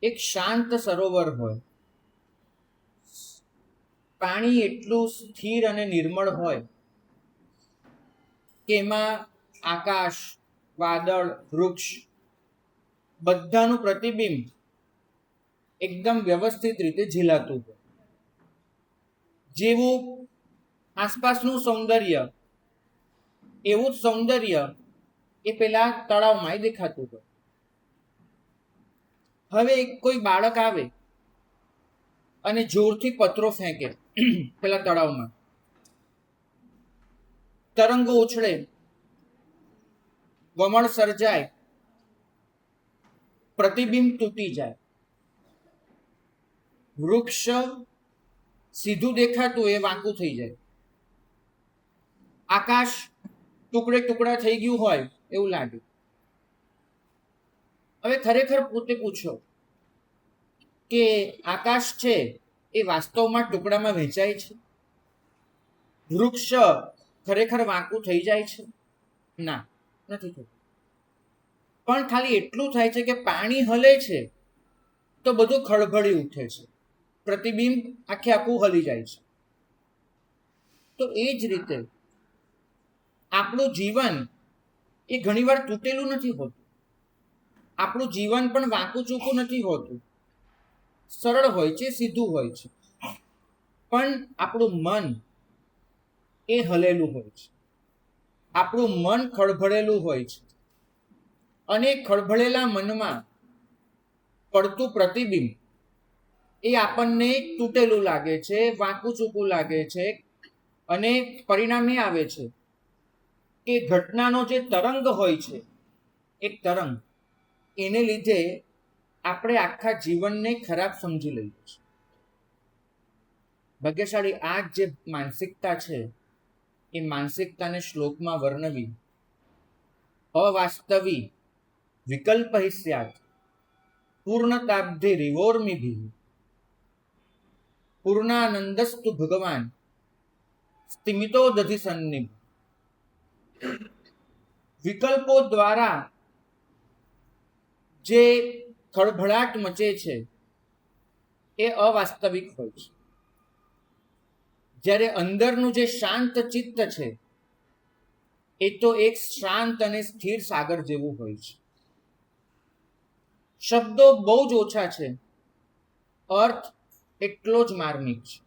એક શાંત સરોવર હોય, પાણી એટલું સ્થિર અને નિર્મળ હોય કે એમાં આકાશ, વાદળ, વૃક્ષ બધાનું પ્રતિબિંબ એકદમ વ્યવસ્થિત રીતે ઝીલાતું હોય. જેવું આસપાસનું સૌંદર્ય, એવું જ સૌંદર્ય એ પેલા તળાવમાં દેખાતું હોય. હવે કોઈ બાળક આવે અને જોરથી પથરો ફેંકે પેલા તળાવમાં, તરંગો ઉછળે, વમળ સર્જાય, પ્રતિબિંબ તૂટી જાય, વૃક્ષ સીધું દેખાતું એ વાંકું થઈ જાય, આકાશ ટુકડે ટુકડા થઈ ગયું હોય એવું લાગે. હવે ખરેખર પોતે પૂછો કે આકાશ છે એ વાસ્તવમાં ટુકડામાં વહેંચાય છે? વૃક્ષ ખરેખર વાંકું થઈ જાય છે? ના, નથી થતું. પણ ખાલી એટલું થાય છે કે પાણી હલે છે તો બધું ખળભળી ઉઠે છે, પ્રતિબિંબ આખે આખું હલી જાય છે. તો એ જ રીતે આપણું જીવન એ ઘણીવાર તૂટેલું નથી હોતું. આપણું જીવન પણ વાંકું ચૂકું નથી હોતું, સરળ હોય છે, સીધું હોય છે. પણ આપણું મન એ હલેલું હોય છે, આપણું મન ખળભળેલું હોય છે. અને ખળભળેલા મનમાં પડતું પ્રતિબિંબ એ આપણને તૂટેલું લાગે છે, વાંકું ચૂકું લાગે છે. અને પરિણામ એ આવે છે કે ઘટનાનો જે તરંગ હોય છે, એક તરંગ, એને લીધે આપણે આખા જીવનને ખરાબ સમજી લઈએ છીએ. ભાગ્યશાળી આ જે માનસિકતા છે એ માનસિકતાને શ્લોકમાં વર્ણવી અવાસ્તવી વિકલ્પ સ્યાત પૂર્ણતાબ્ધિ રિવોર્મિભિ પૂર્ણાનંદસ્તુ ભગવાન સ્થિમિતો દધિ સન્નિભ. વિકલ્પો દ્વારા જે ખળભળાટ મચે છે એ અવાસ્તવિક હોય છે, જ્યારે અંદરનું જે શાંત ચિત્ત છે એ તો એક શાંત અને સ્થિર સાગર જેવું હોય છે. શબ્દો બહુ જ ઓછા છે, અર્થ એટલો જ માર્મિક છે.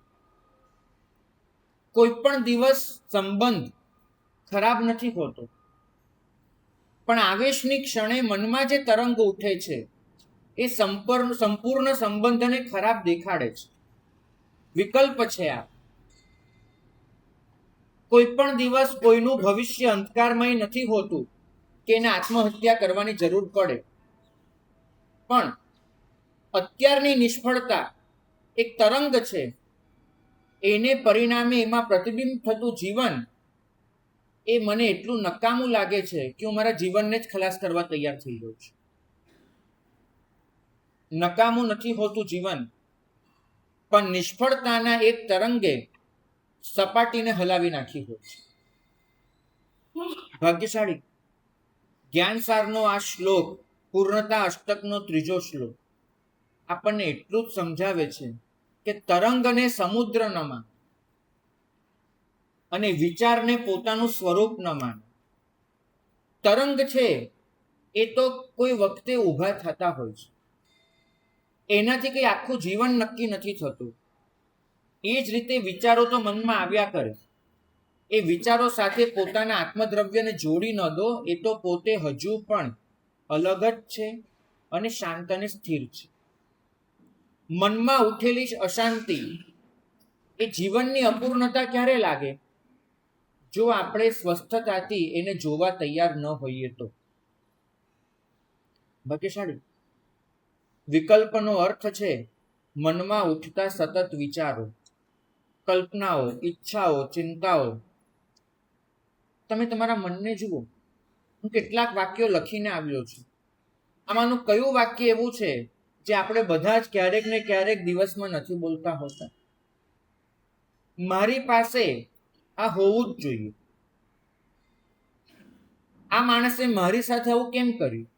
કોઈ પણ દિવસ સંબંધ ખરાબ નથી હોતો, પણ આવેશની ક્ષણે મનમાં જે તરંગ ઉઠે છે એ સંપૂર્ણ સંબંધને ખરાબ દેખાડે છે. વિકલ્પ છે આ. કોઈ પણ દિવસ કોઈનું ભવિષ્ય અંધકારમય નથી હોતું કે એને આત્મહત્યા કરવાની જરૂર પડે, પણ અત્યારની નિષ્ફળતા એક તરંગ છે, એને પરિણામે એમાં પ્રતિબિંબ થતું જીવન એ મને એટલું નકામું લાગે છે કે હું મારા જીવનને જ ખલાસ કરવા તૈયાર થઈ ગયો છું. નકામું નથી હોતું જીવન, પણ નિષ્ફળતાના એક તરંગે સપાટીને હલાવી નાખી હોય છે. ભાગ્યશાળી જ્ઞાનસારનો આ શ્લોક, પૂર્ણતા અષ્ટકનો 3જો શ્લોક, આપણને એટલું જ સમજાવે છે કે તરંગને સમુદ્ર ન માનો અને વિચારને પોતાનું સ્વરૂપ ન માનો. તરંગ છે એ તો કોઈ વખતે ઊભા થતા હોય છે, એનાથી કંઈ આખું જીવન નક્કી નથી થતું. એ જ રીતે વિચારો તો મનમાં આવ્યા કરે, એ વિચારો સાથે પોતાના આત્મદ્રવ્યને જોડી ન દો, એ તો પોતે હજુ પણ અલગ જ છે અને શાંત અને સ્થિર છે. મનમાં ઉઠેલી અશાંતિ એ જીવનની અપૂર્ણતા ક્યારે લાગે? જો આપણે સ્વસ્થતાથી એને જોવા તૈયાર ન હોઈએ તો. ભાગ્યશાળી વિકલ્પનો અર્થ છે મનમાં ઉઠતા સતત વિચારો, કલ્પનાઓ, ઈચ્છાઓ, ચિંતાઓ. તમે તમારા મનને જુઓ. હું કેટલાક વાક્યો લખીને આવ્યો છું. આમાંનું કયું વાક્ય એવું છે જે આપણે બધા જ ક્યારેક ને ક્યારેક દિવસમાં નથી બોલતા હોતા? મારી પાસે આ હોવું જ જોઈએ. આ માણસે મારી સાથે આવું કેમ કર્યું?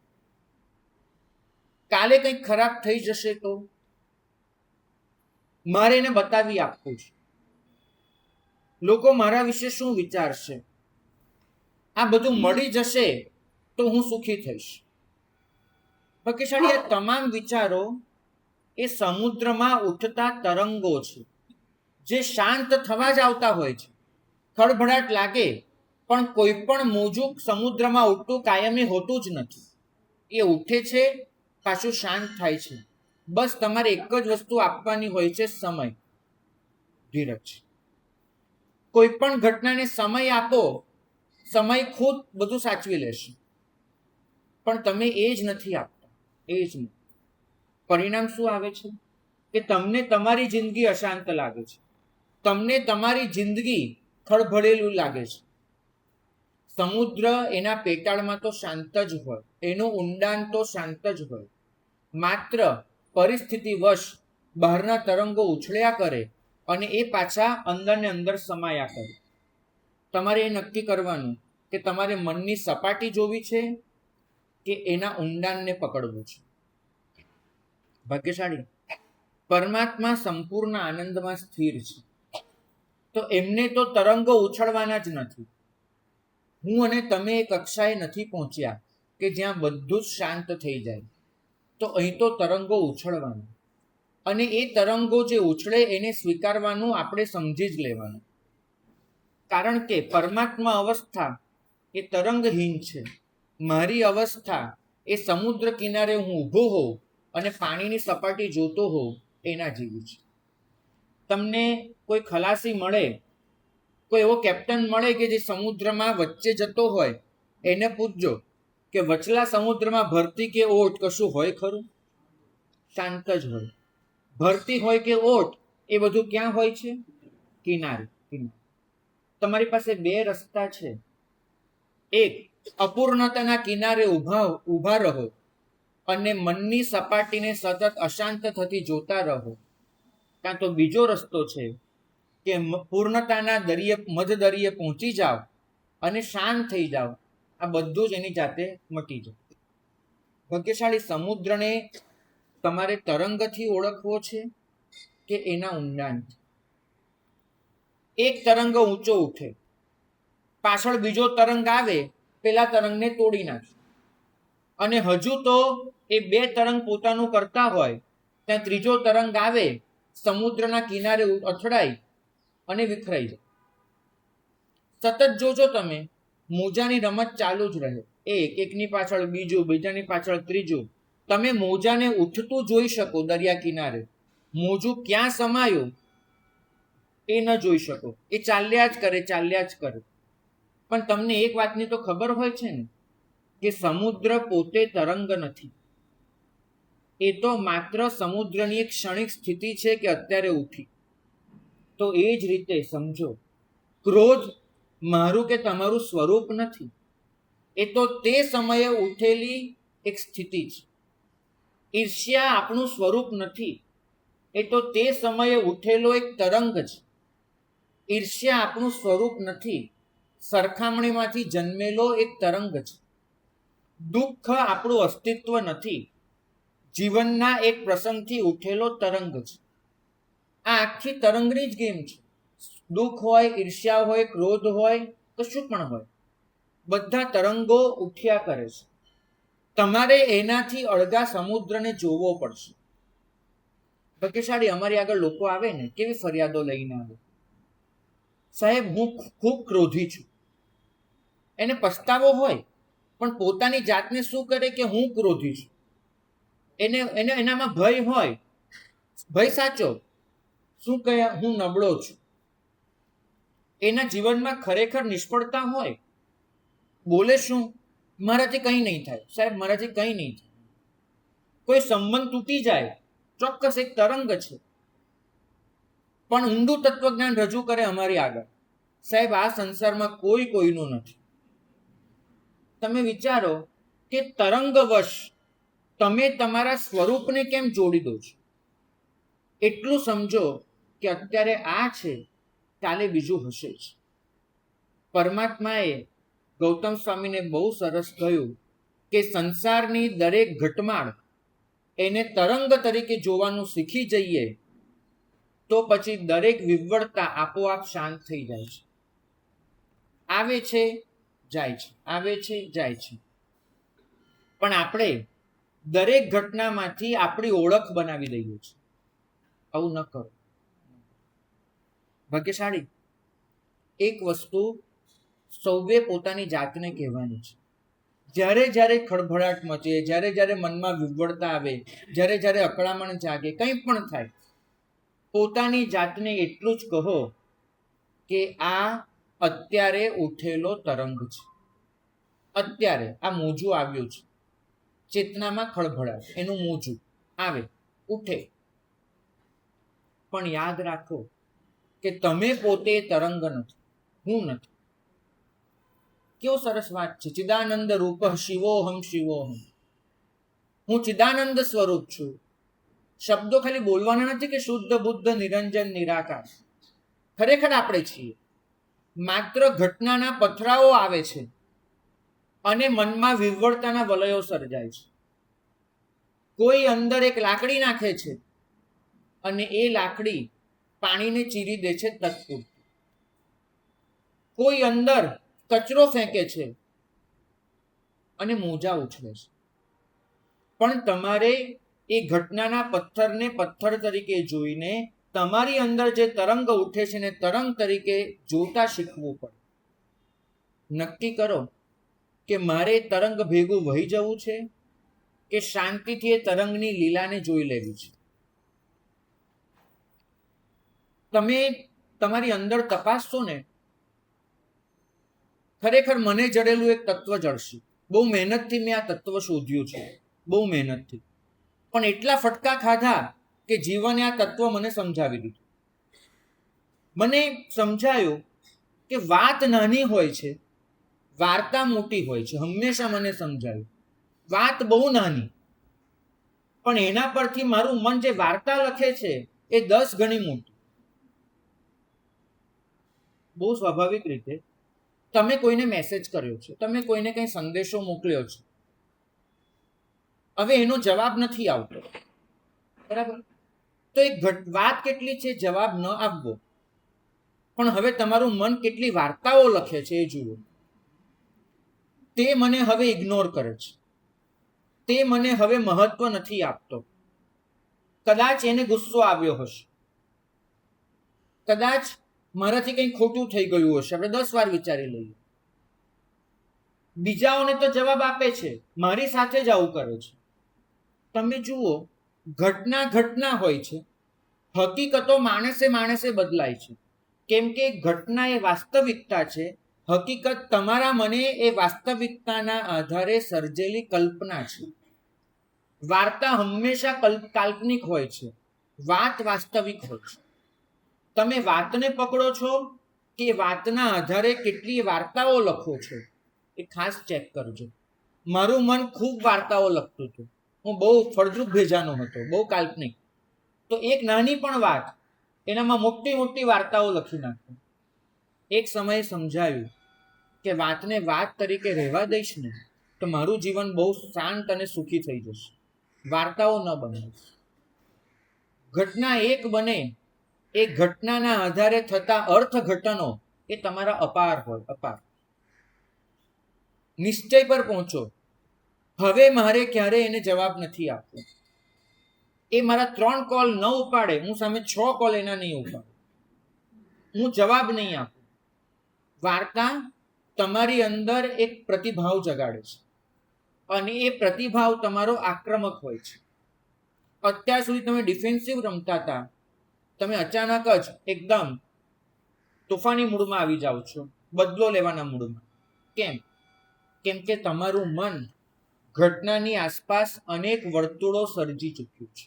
કાલે કંઈક ખરાબ થઈ જશે તો મારે એને બતાવી આપવું છે, લોકો મારા વિશે શું વિચારશે, આ બધું મળી જશે તો હું સુખી થઈશ. ભાગ્યશાળી, આ તમામ વિચારો એ સમુદ્રમાં ઉઠતા તરંગો છે, જે શાંત થવા જ આવતા હોય છે. ખળભળાટ લાગે, પણ કોઈ પણ મોજું સમુદ્રમાં ઉઠતું કાયમી હોતું જ નથી. એ ઉઠે છે, પાછું શાંત થાય છે. બસ તમારે એક જ વસ્તુ આપવાની હોય છે, સમય, ધીરજ. કોઈ પણ ઘટનાને સમય આપો, સમય ખુદ બધું સાચવી લેશે. પણ તમે એ જ નથી આપતા, એ જ નહીં. પરિણામ શું આવે છે કે તમને તમારી જિંદગી અશાંત લાગે છે, તમને તમારી જિંદગી ખળભળેલું લાગે છે. સમુદ્ર એના પેટાળમાં તો શાંત જ હોય, એનું ઊંડાણ તો શાંત જ હોય. માત્ર પરિસ્થિતિવશ બહારના તરંગો ઉછળ્યા કરે અને એ પાછા અંદર ને અંદર સમાયા કરે. તમારે એ નક્કી કરવાનું કે તમારે મનની સપાટી જોવી છે કે એના ઊંડાણને પકડવું છે. ભાગ્યશાળી, પરમાત્મા સંપૂર્ણ આનંદમાં સ્થિર છે, તો એમને તો તરંગો ઉછળવાના જ નથી. હું અને તમે એ કક્ષાએ નથી પહોંચ્યા કે જ્યાં બધું જ શાંત થઈ જાય. તો અહીં તો તરંગો ઉછળવાના, અને એ તરંગો જે ઉછળે એને સ્વીકારવાનું, આપણે સમજી જ લેવાનું. કારણ કે પરમાત્મા અવસ્થા એ તરંગહીન છે. મારી અવસ્થા એ સમુદ્ર કિનારે હું ઊભો હોઉં અને પાણીની સપાટી જોતો હોઉં એના જેવી છે. તમને કોઈ ખલાસી મળે, કોઈ એવો કેપ્ટન મળે કે જે સમુદ્રમાં વચ્ચે જતો હોય, એને પૂછજો કે વચલા સમુદ્રમાં ભરતી કે ઓટ કશું હોય ખરું? શાંત જ હોય. ભરતી હોય કે ઓટ, એ બધું ક્યાં હોય છે? કિનારે. તમારી પાસે બે રસ્તા છે. એક, અપૂર્ણતાના કિનારે ઊભા રહો અને મનની સપાટીને સતત અશાંત થતી જોતા રહો. કાં તો બીજો રસ્તો છે કે પૂર્ણતાના મધદરિયે પહોંચી જાઓ અને શાંત થઈ જાઓ. આ બધું જ એની જાતે મટી જાય. ભાગ્યશાળી, સમુદ્રને તમારે તરંગથી ઓળખવો છે કે એના ઊંડાણથી? એક તરંગ ઊંચો ઉઠે, પાછળ બીજો તરંગ આવે, પેલા તરંગને તોડી નાખે, અને હજુ તો એ બે તરંગ પોતાનું કરતા હોય ત્યાં ત્રીજો તરંગ આવે, સમુદ્રના કિનારે અથડાય અને વિખરાઈ જાય. સતત જોજો તમે, મોજાની રમત ચાલુ જ રહે. એકની પાછળ બીજું, બીજાની પાછળ ત્રીજું. તમે મોજાને ઉઠતું જોઈ શકો દરિયા કિનારે, મોજું ક્યાં સમાયું એ ન જોઈ શકો. એ ચાલ્યા જ કરે, ચાલ્યા જ કરે. પણ તમને એક વાતની તો ખબર હોય છે ને કે સમુદ્ર પોતે તરંગ નથી. એ તો માત્ર સમુદ્રની એક ક્ષણિક સ્થિતિ છે કે અત્યારે ઉઠી. તો એ જ રીતે સમજો, ક્રોધ મારું કે તમારું સ્વરૂપ નથી. એ તો તે સમયે ઉઠેલી એક સ્થિતિ છે. ઈર્ષ્યા આપણું સ્વરૂપ નથી. એ તો તે સમયે ઉઠેલો એક તરંગ છે. ઈર્ષ્યા આપણું સ્વરૂપ નથી, સરખામણીમાંથી જન્મેલો એક તરંગ છે. દુઃખ આપણું અસ્તિત્વ નથી, જીવનના એક પ્રસંગથી ઉઠેલો તરંગ છે. આ આખી તરંગની જ ગેમ છે. દુઃખ હોય, ઈર્ષ્યા હોય, ક્રોધ હોય, કશું પણ હોય, બધા તરંગો ઉઠ્યા કરે છે. તમારે એનાથી અળગા સમુદ્રને જોવો પડશે. ભાગ્યશાળી, અમારી આગળ લોકો આવે ને, કેવી ફરિયાદો લઈને આવે, સાહેબ હું ખૂબ ક્રોધી છું. એને પસ્તાવો હોય, પણ પોતાની જાતને શું કરે કે હું ક્રોધી છું. એનામાં ભય હોય, ભય સાચો, શું કહે હું નબળો છું. એના જીવનમાં ખરેખર નિષ્ફળતા હોય, બોલે શું, મારાથી કંઈ નહીં થાય. સાહેબ મારાથી કંઈ નહીં થાય. કોઈ સંબંધ તૂટી જાય, ચોક્કસ એક તરંગ છે, પણ ઊંડું તત્વજ્ઞાન રજૂ કરે અમારી આગળ, સાહેબ આ સંસારમાં કોઈ કોઈનું નથી. તમે વિચારો કે તરંગવશ તમે તમારા સ્વરૂપને કેમ જોડી દો છો. એટલું સમજો કે અત્યારે આ છે, કાલે બીજું હશે જ. પરમાત્માએ ગૌતમ સ્વામીને બહુ સરસ કહ્યું કે સંસારની દરેક ઘટમાળ એને તરંગ તરીકે જોવાનું શીખી જઈએ તો પછી દરેક વિવળતા આપોઆપ શાંત થઈ જાય છે. આવે છે જાય છે, આવે છે જાય છે. પણ આપણે દરેક ઘટનામાંથી આપણી ઓળખ બનાવી દઈએ છીએ. આવું ન કરો. ભાગ્યશાળી એક વસ્તુ સૌએ પોતાની જાતને કહેવાની છે. જ્યારે જ્યારે ખળભળાટ મચે, જ્યારે જ્યારે મનમાં વિવળતા આવે, જ્યારે જ્યારે અકળામણ જાગે, કંઈ પણ થાય, પોતાની જાતને એટલું જ કહો કે આ અત્યારે ઉઠેલો તરંગ છે. અત્યારે આ મોજું આવ્યું છે, ચેતનામાં ખળભળાટ, એનું મોજું આવે, ઉઠે. પણ યાદ રાખો કે તમે પોતે તરંગ નથી, હું નથી. કેવો સરસ વાત છે. ચિદાનંદ રૂપ શિવોહમ શિવોહમ. હું ચિદાનંદ સ્વરૂપ છું. શબ્દો ખાલી બોલવાના નથી કે શુદ્ધ બુદ્ધ નિરંજન નિરાકાર. ખરેખર આપણે છીએ. માત્ર ઘટનાના પથરાઓ આવે છે અને મનમાં વિવળતાના વલયો સર્જાય છે. કોઈ અંદર એક લાકડી નાખે છે અને એ લાકડી પાણીને ચીરી દે છે તત્પૂર્ત. કોઈ અંદર કચરો ફેંકે છે અને મોજા ઉછળે છે. પણ તમારે એ ઘટનાના પથ્થરને પથ્થર તરીકે જોઈને તમારી અંદર જે તરંગ ઉઠે છે ને તરંગ તરીકે જોતા શીખવું પડે. નક્કી કરો કે મારે તરંગ ભેગું વહી જવું છે કે શાંતિથી એ તરંગની લીલાને જોઈ લેવી છે. તમે તમારી અંદર તપાસશો ને, ખરેખર મને જડેલું એક તત્વ જડશે. બહુ મહેનતથી મેં આ તત્વ શોધ્યું છે, બહુ મહેનતથી. પણ એટલા ફટકા ખાધા કે જીવને આ તત્વ મને સમજાવી દીધું. મને સમજાયું કે વાત નાની હોય છે, વાર્તા મોટી હોય છે. હંમેશા મને સમજાયું વાત બહુ નાની, પણ એના પરથી મારું મન જે વાર્તા લખે છે એ 10 ગણી મોટી. બહુ સ્વાભાવિક રીતે તમે કોઈને મેસેજ કર્યો છે, તમે કોઈને કંઈ સંદેશો મોકલ્યો છે, હવે એનો જવાબ નથી આવતો, બરાબર? તો એક વાત કેટલી છે જવાબ ન આપવો, પણ હવે તમારું મન કેટલી વાર્તાઓ લખે છે એ જુઓ. તે મને હવે ઇગ્નોર કરે છે, તે મને હવે મહત્વ નથી આપતો. કદાચ એને ગુસ્સો આવ્યો હશે, કદાચ મારાથી કંઈ ખોટું થઈ ગયું હશે. આપણે 10 વાર વિચારી લઈએ. બીજાઓને તો જવાબ આપે છે, મારી સાથે જ આવું કરે છે. તમે જુઓ, ઘટના હોય છે, હકીકતો માણસે બદલાય છે. કેમ કે ઘટના એ વાસ્તવિકતા છે, હકીકત તમારા મને એ વાસ્તવિકતાના આધારે સર્જેલી કલ્પના છે. વાર્તા હંમેશા કાલ્પનિક હોય છે, વાત વાસ્તવિક હોય છે. તમે વાતને પકડો છો કે વાતના આધારે કેટલી વાર્તાઓ લખો છો એ ખાસ ચેક કરજો. મારું મન ખૂબ વાર્તાઓ લખતું હતું. હું બહુ ફળદ્રુપ ભેજાનો હતો, બહુ કાલ્પનિક. તો એક નાની પણ વાત એનામાં મોટી મોટી વાર્તાઓ લખી નાખું. એક સમયે સમજાયું કે વાતને વાત તરીકે રહેવા દઈશ ને તો મારું જીવન બહુ શાંત અને સુખી થઈ જશે. વાર્તાઓ ન બને. ઘટના એક બને, એ ઘટનાના આધારે થતા અર્થઘટનો એ તમારા અપાર હોય, અપાર. નિશ્ચય પર પહોંચો, હવે મારે ક્યારે એને જવાબ નથી આપવો. એ મારા 3 કોલ ન ઉપાડે, હું સામે 6 કોલ એના નહીં ઉપાડું, હું જવાબ નહીં આપું. વાર્તા તમારી અંદર એક પ્રતિભાવ જગાડે છે અને એ પ્રતિભાવ તમારો આક્રમક હોય છે. અત્યાર સુધી તમે ડિફેન્સિવ રમતા હતા, તમે અચાનક જ એકદમ તોફાની મૂડમાં આવી જાઓ છો, બદલો લેવાના મૂડમાં. કેમ કે તમારું મન ઘટનાની આસપાસ અનેક વર્તુળો સર્જી ચૂક્યું છે.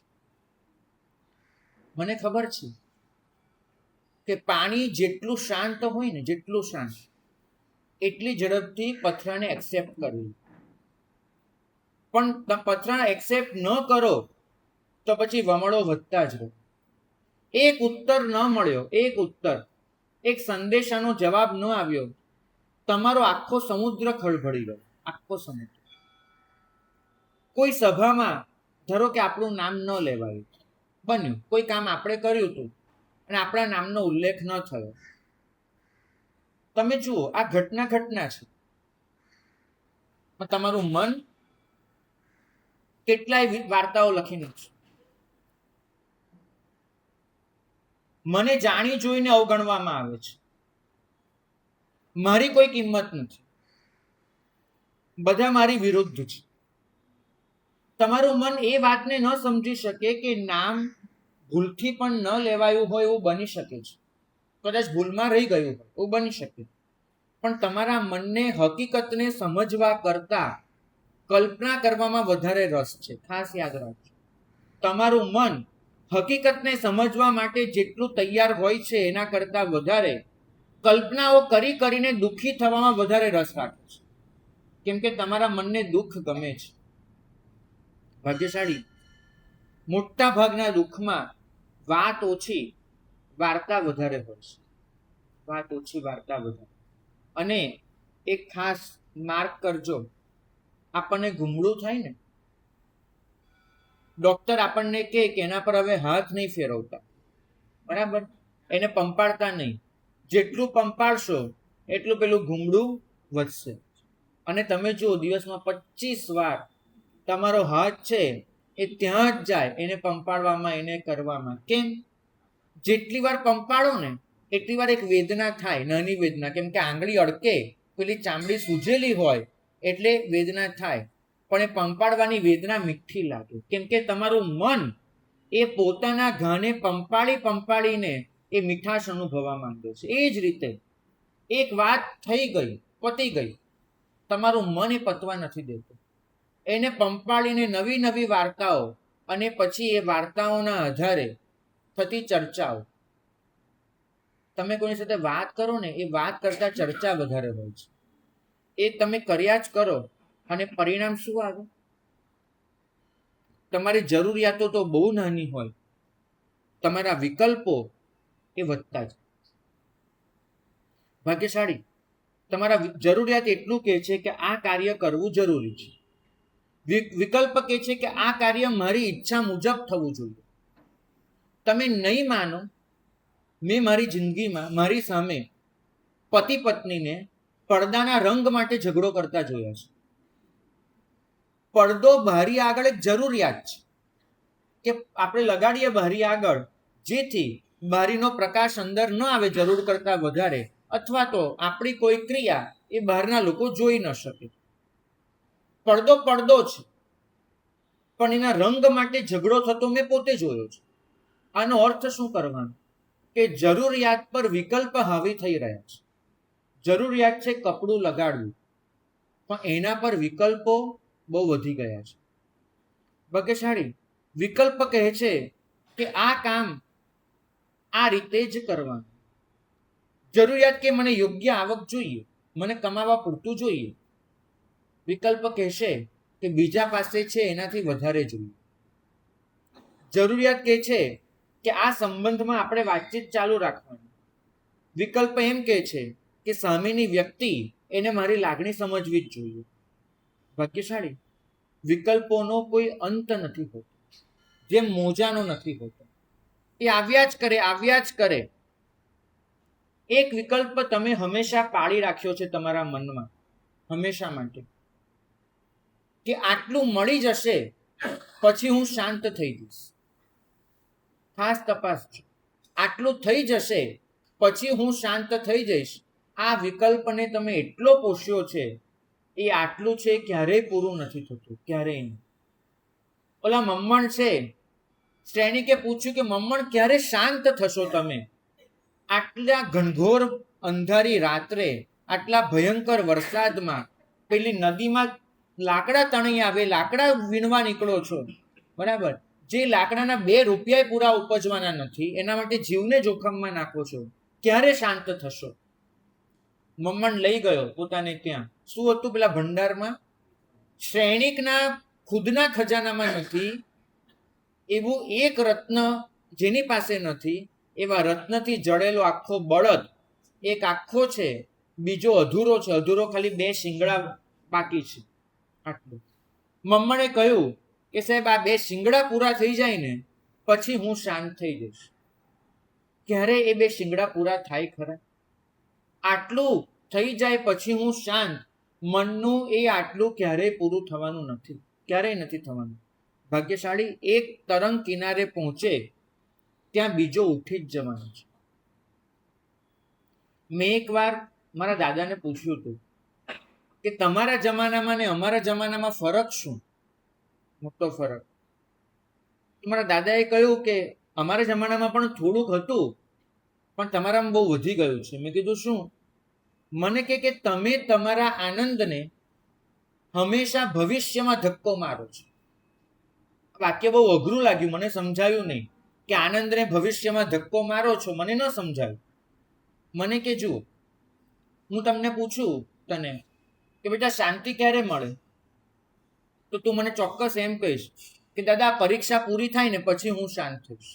મને ખબર છે કે પાણી જેટલું શાંત હોય ને, જેટલું શાંત, એટલી ઝડપથી પથરાને એક્સેપ્ટ કરવી. પણ પથરા એક્સેપ્ટ ન કરો તો પછી વમળો વધતા જ રહે. એક ઉત્તર ન મળ્યો, એક ઉત્તર, એક સંદેશાનો જવાબ ન આવ્યો, તમારો આખો સમુદ્ર ખળભળી ગયો, આખો સમુદ્ર. કોઈ સભામાં ધારો કે આપણું નામ ન લેવાયું, બન્યું કોઈ કામ આપણે કર્યું હતું અને આપણા નામનો ઉલ્લેખ ન થયો. તમે જુઓ, આ ઘટના છે. તમારું મન કેટલાય વાર્તાઓ લખીને છે. મને જાણી જોઈને અવગણવામાં આવે છે, મારી કોઈ કિંમત નથી, બધા મારી વિરુદ્ધ છે. તમારું મન એ વાતને ન સમજી શકે કે નામ ભૂલથી પણ ન લેવાયું હોય એવું બની શકે છે, કદાચ ભૂલમાં રહી ગયું હોય એવું બની શકે. પણ તમારા મનને હકીકતને સમજવા કરતા કલ્પના કરવામાં વધારે રસ છે. ખાસ યાદ રાખજો, તમારું મન હકીકતને સમજવા માટે જેટલું તૈયાર હોય છે એના કરતા વધારે કલ્પનાઓ કરી કરીને દુઃખી થવામાં વધારે રસ રાખે છે, કેમ કે તમારા મનને દુઃખ ગમે છે. ભાગ્યશાળી મોટા ભાગના દુઃખમાં વાત ઓછી વાર્તા વધારે હોય છે. વાત ઓછી વાર્તા વધારે. અને એક ખાસ માર્ક કરજો, આપણને ઘૂમડું થાય ને, ડોક્ટર આપણને કહે કે એના પર હવે હાથ નહીં ફેરવતા, બરાબર, એને પંપાડતા નહીં, જેટલું પંપાડશો એટલું પેલું ઘૂમડું વધશે. અને તમે જુઓ, દિવસમાં 25 વાર તમારો હાથ છે એ ત્યાં જ જાય એને પંપાડવામાં, એને કરવામાં. કેમ? જેટલી વાર પંપાડો ને એટલી વાર એક વેદના થાય, નાની વેદના, કેમ કે આંગળી અડકે, પેલી ચામડી સૂજેલી હોય એટલે વેદના થાય. પણ એ પંપાડવાની વેદના મીઠી લાગે, કેમ કે તમારું મન એ પોતાના ઘાને પંપાડીને એ મીઠાશ અનુભવવા માંગે છે. એ જ રીતે એક વાત થઈ ગઈ, પતી ગઈ, તમારું મન એ પતવા નથી દેતું, એને પંપાડીને નવી નવી વાર્તાઓ, અને પછી એ વાર્તાઓના આધારે થતી ચર્ચાઓ. તમે કોઈની સાથે વાત કરો ને, એ વાત કરતા ચર્ચા વધારે હોય છે. એ તમે કર્યા જ કરો અને પરિણામ શું આવે? તમારી જરૂરિયાતો તો બહુ નાની હોય, તમારા વિકલ્પો એ વધતા જ. ભાગ્યશાળી તમારા જરૂરિયાત એટલું કહે છે કે આ કાર્ય કરવું જરૂરી છે, વિકલ્પ કહે છે કે આ કાર્ય મારી ઈચ્છા મુજબ થવું જોઈએ. તમે નહીં માનો, મેં મારી જિંદગીમાં મારી સામે પતિ પત્નીને પડદાના રંગ માટે ઝઘડો કરતા જોયા છે. પડદો બારી આગળ એક જરૂરિયાત છે કે આપણે લગાડીએ બારી આગળ, જેથી બારીનો પ્રકાશ અંદર ન આવે જરૂર કરતા વધારે, અથવા તો આપણી કોઈ ક્રિયા એ બહારના લોકો જોઈ ન શકે. પડદો છે, પણ એના રંગ માટે ઝઘડો થતો મેં પોતે જોયો છે. આનો અર્થ શું કરવાનો? કે જરૂરિયાત પર વિકલ્પ હાવી થઈ રહ્યા છે. જરૂરિયાત છે કપડું લગાડવું, પણ એના પર વિકલ્પો બહુ વધી ગયા છે. ભાગ્યશાળી વિકલ્પ કહે છે કે આ કામ આ રીતે જ કરવાનું. જરૂરિયાત કે મને યોગ્ય આવક જોઈએ, મને કમાવા પૂરતું જોઈએ. વિકલ્પ કહેશે કે બીજા પાસે છે એનાથી વધારે જોઈએ. જરૂરિયાત કહે છે કે આ સંબંધમાં આપણે વાતચીત ચાલુ રાખવાની. વિકલ્પ એમ કહે છે કે સામેની વ્યક્તિ એને મારી લાગણી સમજવી જ જોઈએ. ભાગ્યશાળી વિકલ્પોનો કોઈ અંત નથી હોતો, જેમ મોજાનો નથી હોતો. એ આવ્યા જ કરે. એક વિકલ્પ તમે હંમેશા પાળી રાખ્યો છે તમારા મનમાં, હંમેશા માટે, કે આટલું મળી જશે પછી હું શાંત થઈ જઈશ. ખાસ તપાસ છે, આટલું થઈ જશે પછી હું શાંત થઈ જઈશ. આ વિકલ્પને તમે એટલો પોષ્યો છે, એ આટલું છે ક્યારેય પૂરું નથી થતું, ક્યારેય નહીં. ઓલા મમ્મણ છે, શ્રેણીકે પૂછ્યું કે મમ્મણ ક્યારે શાંત થશો તમે? આટલા ઘનઘોર અંધારી રાત્રે, આટલા ભયંકર વરસાદમાં, પેલી નદીમાં લાકડા તણી આવે, લાકડા વીણવા નીકળો છો, બરાબર, જે લાકડાના 2 રૂપિયા પૂરા ઉપજવાના નથી, એના માટે જીવને જોખમમાં નાખો છો, ક્યારે શાંત થશો? મમ્મણ લઈ ગયો પોતાને ત્યાં. શું હતું પેલા ભંડારમાં? શ્રેણિકના ખુદના ખજાનામાં નથી એવું એક રત્ન જેની પાસે નથી, એવા રત્નથી જડેલો આખો બળદ એક આખો છે, બીજો અધૂરો છે, અધૂરો ખાલી 2 શિંગડા બાકી છે. આટલું. મમ્મણે કહ્યું કે સાહેબ આ 2 શિંગડા પૂરા થઈ જાય ને પછી હું શાંત થઈ જઈશ. ક્યારે એ 2 શિંગડા પૂરા થાય ખરા? આટલું થઈ જાય પછી હું શાંત. મનનું એ આટલું ક્યારેય પૂરું થવાનું નથી, ક્યારેય નથી થવાનું. ભાગ્યશાળી એક તરંગ કિનારે પહોંચે ત્યાં બીજો ઉઠી જ જવાનો છે. મેં એકવાર મારા દાદાને પૂછ્યું હતું કે તમારા જમાનામાં ને અમારા જમાનામાં ફરક શું? મોટો ફરક. મારા દાદાએ કહ્યું કે અમારા જમાનામાં પણ થોડુંક હતું, પણ તમારામાં બહુ વધી ગયું છે. મેં કીધું શું? મને કે તમે તમારા આનંદને હંમેશા ભવિષ્યમાં ધક્કો મારો છો. વાક્ય બહુ અઘરું લાગ્યું, મને સમજાયું નહીં કે આનંદને ભવિષ્યમાં ધક્કો મારો છો. મને ન સમજાયું. મને કે જુઓ, હું તમને પૂછું તને કે બેટા શાંતિ ક્યારે મળે, તો તું મને ચોક્કસ એમ કહીશ કે દાદા પરીક્ષા પૂરી થાય ને પછી હું શાંત થઈશ,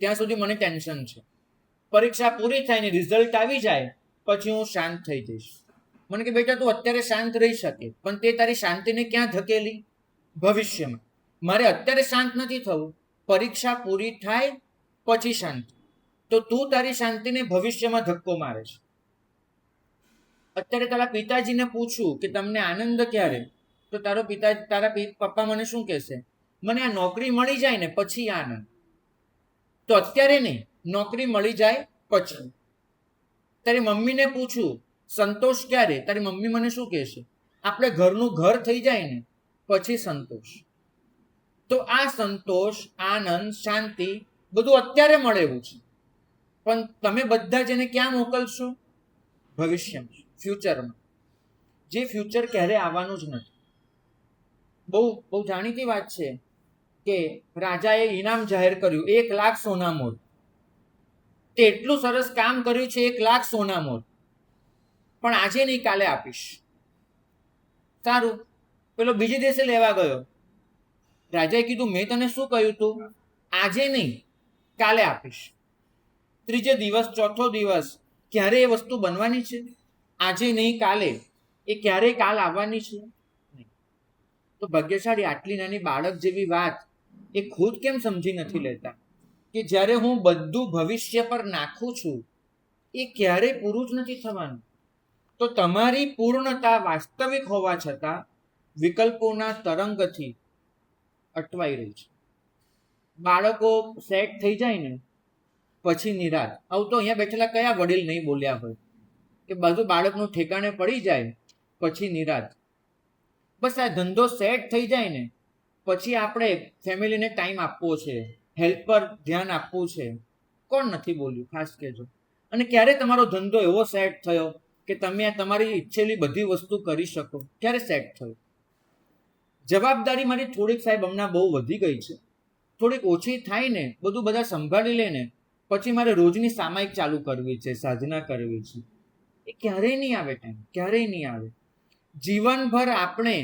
ત્યાં સુધી મને ટેન્શન છે. પરીક્ષા પૂરી થાય ને રિઝલ્ટ આવી જાય પછી હું શાંત થઈ જઈશ. મને કે બેટા તું અત્યારે શાંત રહી શકે, પણ તે તારી શાંતિને ક્યાં ધકેલી? ભવિષ્યમાં. મારે અત્યારે શાંત નથી થવું, પરીક્ષા પૂરી થાય પછી શાંતિ. તો તું તારી શાંતિને ભવિષ્યમાં ધક્કો મારે છે. અત્યારે તારા પિતાજીને પૂછું કે તમને આનંદ ક્યારે, તો તારા પપ્પા મને શું કહેશે? મને આ નોકરી મળી જાય ને પછી આનંદ. તો અત્યારે નહીં, નોકરી મળી જાય પછી. તારી મમ્મીને પૂછું સંતોષ ક્યારે, તારી મમ્મી મને શું કહેશે? આપણે ઘરનું ઘર થઈ જાય ને પછી સંતોષ. તો આ સંતોષ, આનંદ, શાંતિ બધું અત્યારે મળે એવું છે, પણ તમે બધા જ એને ક્યાં મોકલશો? ભવિષ્યમાં, ફ્યુચરમાં, જે ફ્યુચર ક્યારે આવવાનું જ નથી. બહુ જાણીતી વાત છે કે રાજાએ ઇનામ જાહેર કર્યું 1 લાખ સોના મોર. તે એટલું સરસ કામ કર્યું છે, 1 લાખ સોના મોર, પણ આજે નહીં કાલે આપીશ. સારું, પેલો બીજે દિવસે લેવા ગયો. રાજાએ કીધું મેં તને શું કહ્યું તું? આજે નહીં કાલે આપીશ. ત્રીજે દિવસ, ચોથો દિવસ, ક્યારે એ વસ્તુ બનવાની છે? આજે નહીં કાલે. એ ક્યારેય કાલ આવવાની છે? તો ભાગ્યશાળી આટલી નાની બાળક જેવી વાત એ ખુદ કેમ સમજી નથી લેતા કે જ્યારે હું બધું ભવિષ્ય પર નાખું છું એ ક્યારેય પૂરું જ નથી થવાનું. તો તમારી પૂર્ણતા વાસ્તવિક હોવા છતાં વિકલ્પોના તરંગથી અટવાઈ રહી છે. બાળકો સેટ થઈ જાય ને પછી નિરાશ. આવું તો અહીંયા બેઠેલા કયા વડીલ નહીં બોલ્યા હોય કે બધું બાળકનું ઠેકાણે પડી જાય પછી નિરાશ. બસ આ ધંધો સેટ થઈ જાય ને પછી આપણે ફેમિલીને ટાઈમ આપવો છે, હેલ્થ પર ધ્યાન આપવું છે. કોણ નથી બોલ્યું? ખાસ કહેજો. અને ક્યારે તમારો ધંધો એવો સેટ થયો કે તમે તમારી ઈચ્છેલી બધી વસ્તુ કરી શકો? ક્યારે સેટ થયો? જવાબદારી મારી થોડીક સાહેબ હમણાં બહુ વધી ગઈ છે, થોડીક ઓછી થાય ને, બધું બધા સંભાળી લે ને પછી મારે રોજની સામાયિક ચાલુ કરવી છે, સાધના કરવી છે. એ ક્યારેય નહીં આવે ટાઈમ, ક્યારેય નહીં આવે. જીવનભર આપણે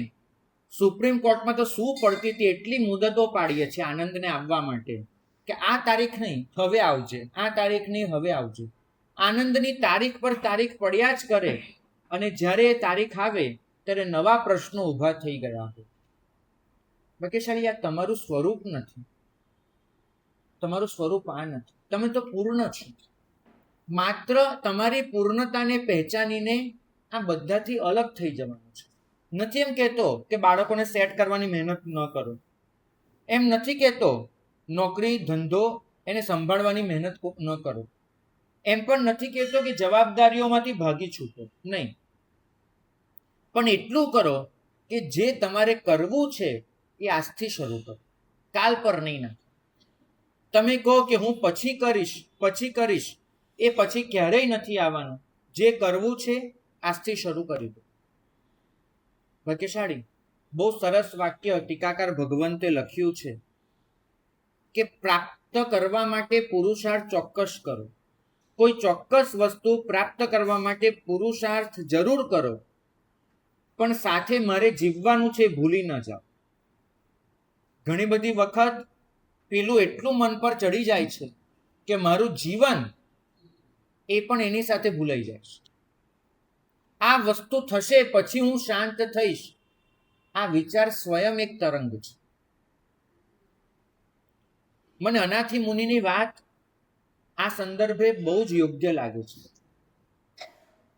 સુપ્રીમ કોર્ટમાં તો શું પડતી હતી એટલી મુદતો પાડીએ છીએ આનંદને આવવા માટે કે આ તારીખ નહીં હવે આવજે, આ તારીખ નહીં હવે આવજે. આનંદની તારીખ પર તારીખ પડ્યા જ કરે, અને જ્યારે એ તારીખ આવે ત્યારે નવા પ્રશ્નો ઊભા થઈ ગયા હોય. ભાગ્યશાળી આ તમારું સ્વરૂપ નથી, તમારું સ્વરૂપ આ નથી. તમે તો પૂર્ણ છો. માત્ર તમારી પૂર્ણતાને પહેચાનીને આ બધાથી અલગ થઈ જવાનું છે. નથી એમ કહેતો કે બાળકોને સેટ કરવાની મહેનત ન કરો, એમ નથી કહેતો નોકરી ધંધો એને સંભાળવાની મહેનત ન કરો, એમ પણ નથી કહેતો કે જવાબદારીઓમાંથી ભાગી છૂટો, નહીં. પણ એટલું કરો કે જે તમારે કરવું છે એ આજથી શરૂ કરો, કાલ પર નહીં નાખો. તમે કહો કે હું પછી કરીશ, એ પછી ક્યારેય નથી આવવાનું. જે કરવું છે આજથી શરૂ કરી દો. ભાગ્યશાળી બહુ સરસ વાક્ય ટીકાકાર ભગવંતે લખ્યું છે કે પ્રાપ્ત કરવા માટે પુરુષાર્થ ચોક્કસ કરો. કોઈ ચોક્કસ વસ્તુ પ્રાપ્ત કરવા માટે પુરુષાર્થ જરૂર કરો, પણ સાથે મારે જીવવાનું છે ભૂલી ન જાઓ. ઘણી બધી વખત પેલું એટલું મન પર ચડી જાય છે કે મારું જીવન એ પણ એની સાથે ભૂલાઈ જાય છે. આ વસ્તુ થશે પછી હું શાંત થઈશ. આ વિચાર સ્વયં એક તરંગ છે. મને અનાથી મુનિની વાત આ સંદર્ભે બહુ જ યોગ્ય લાગે છે.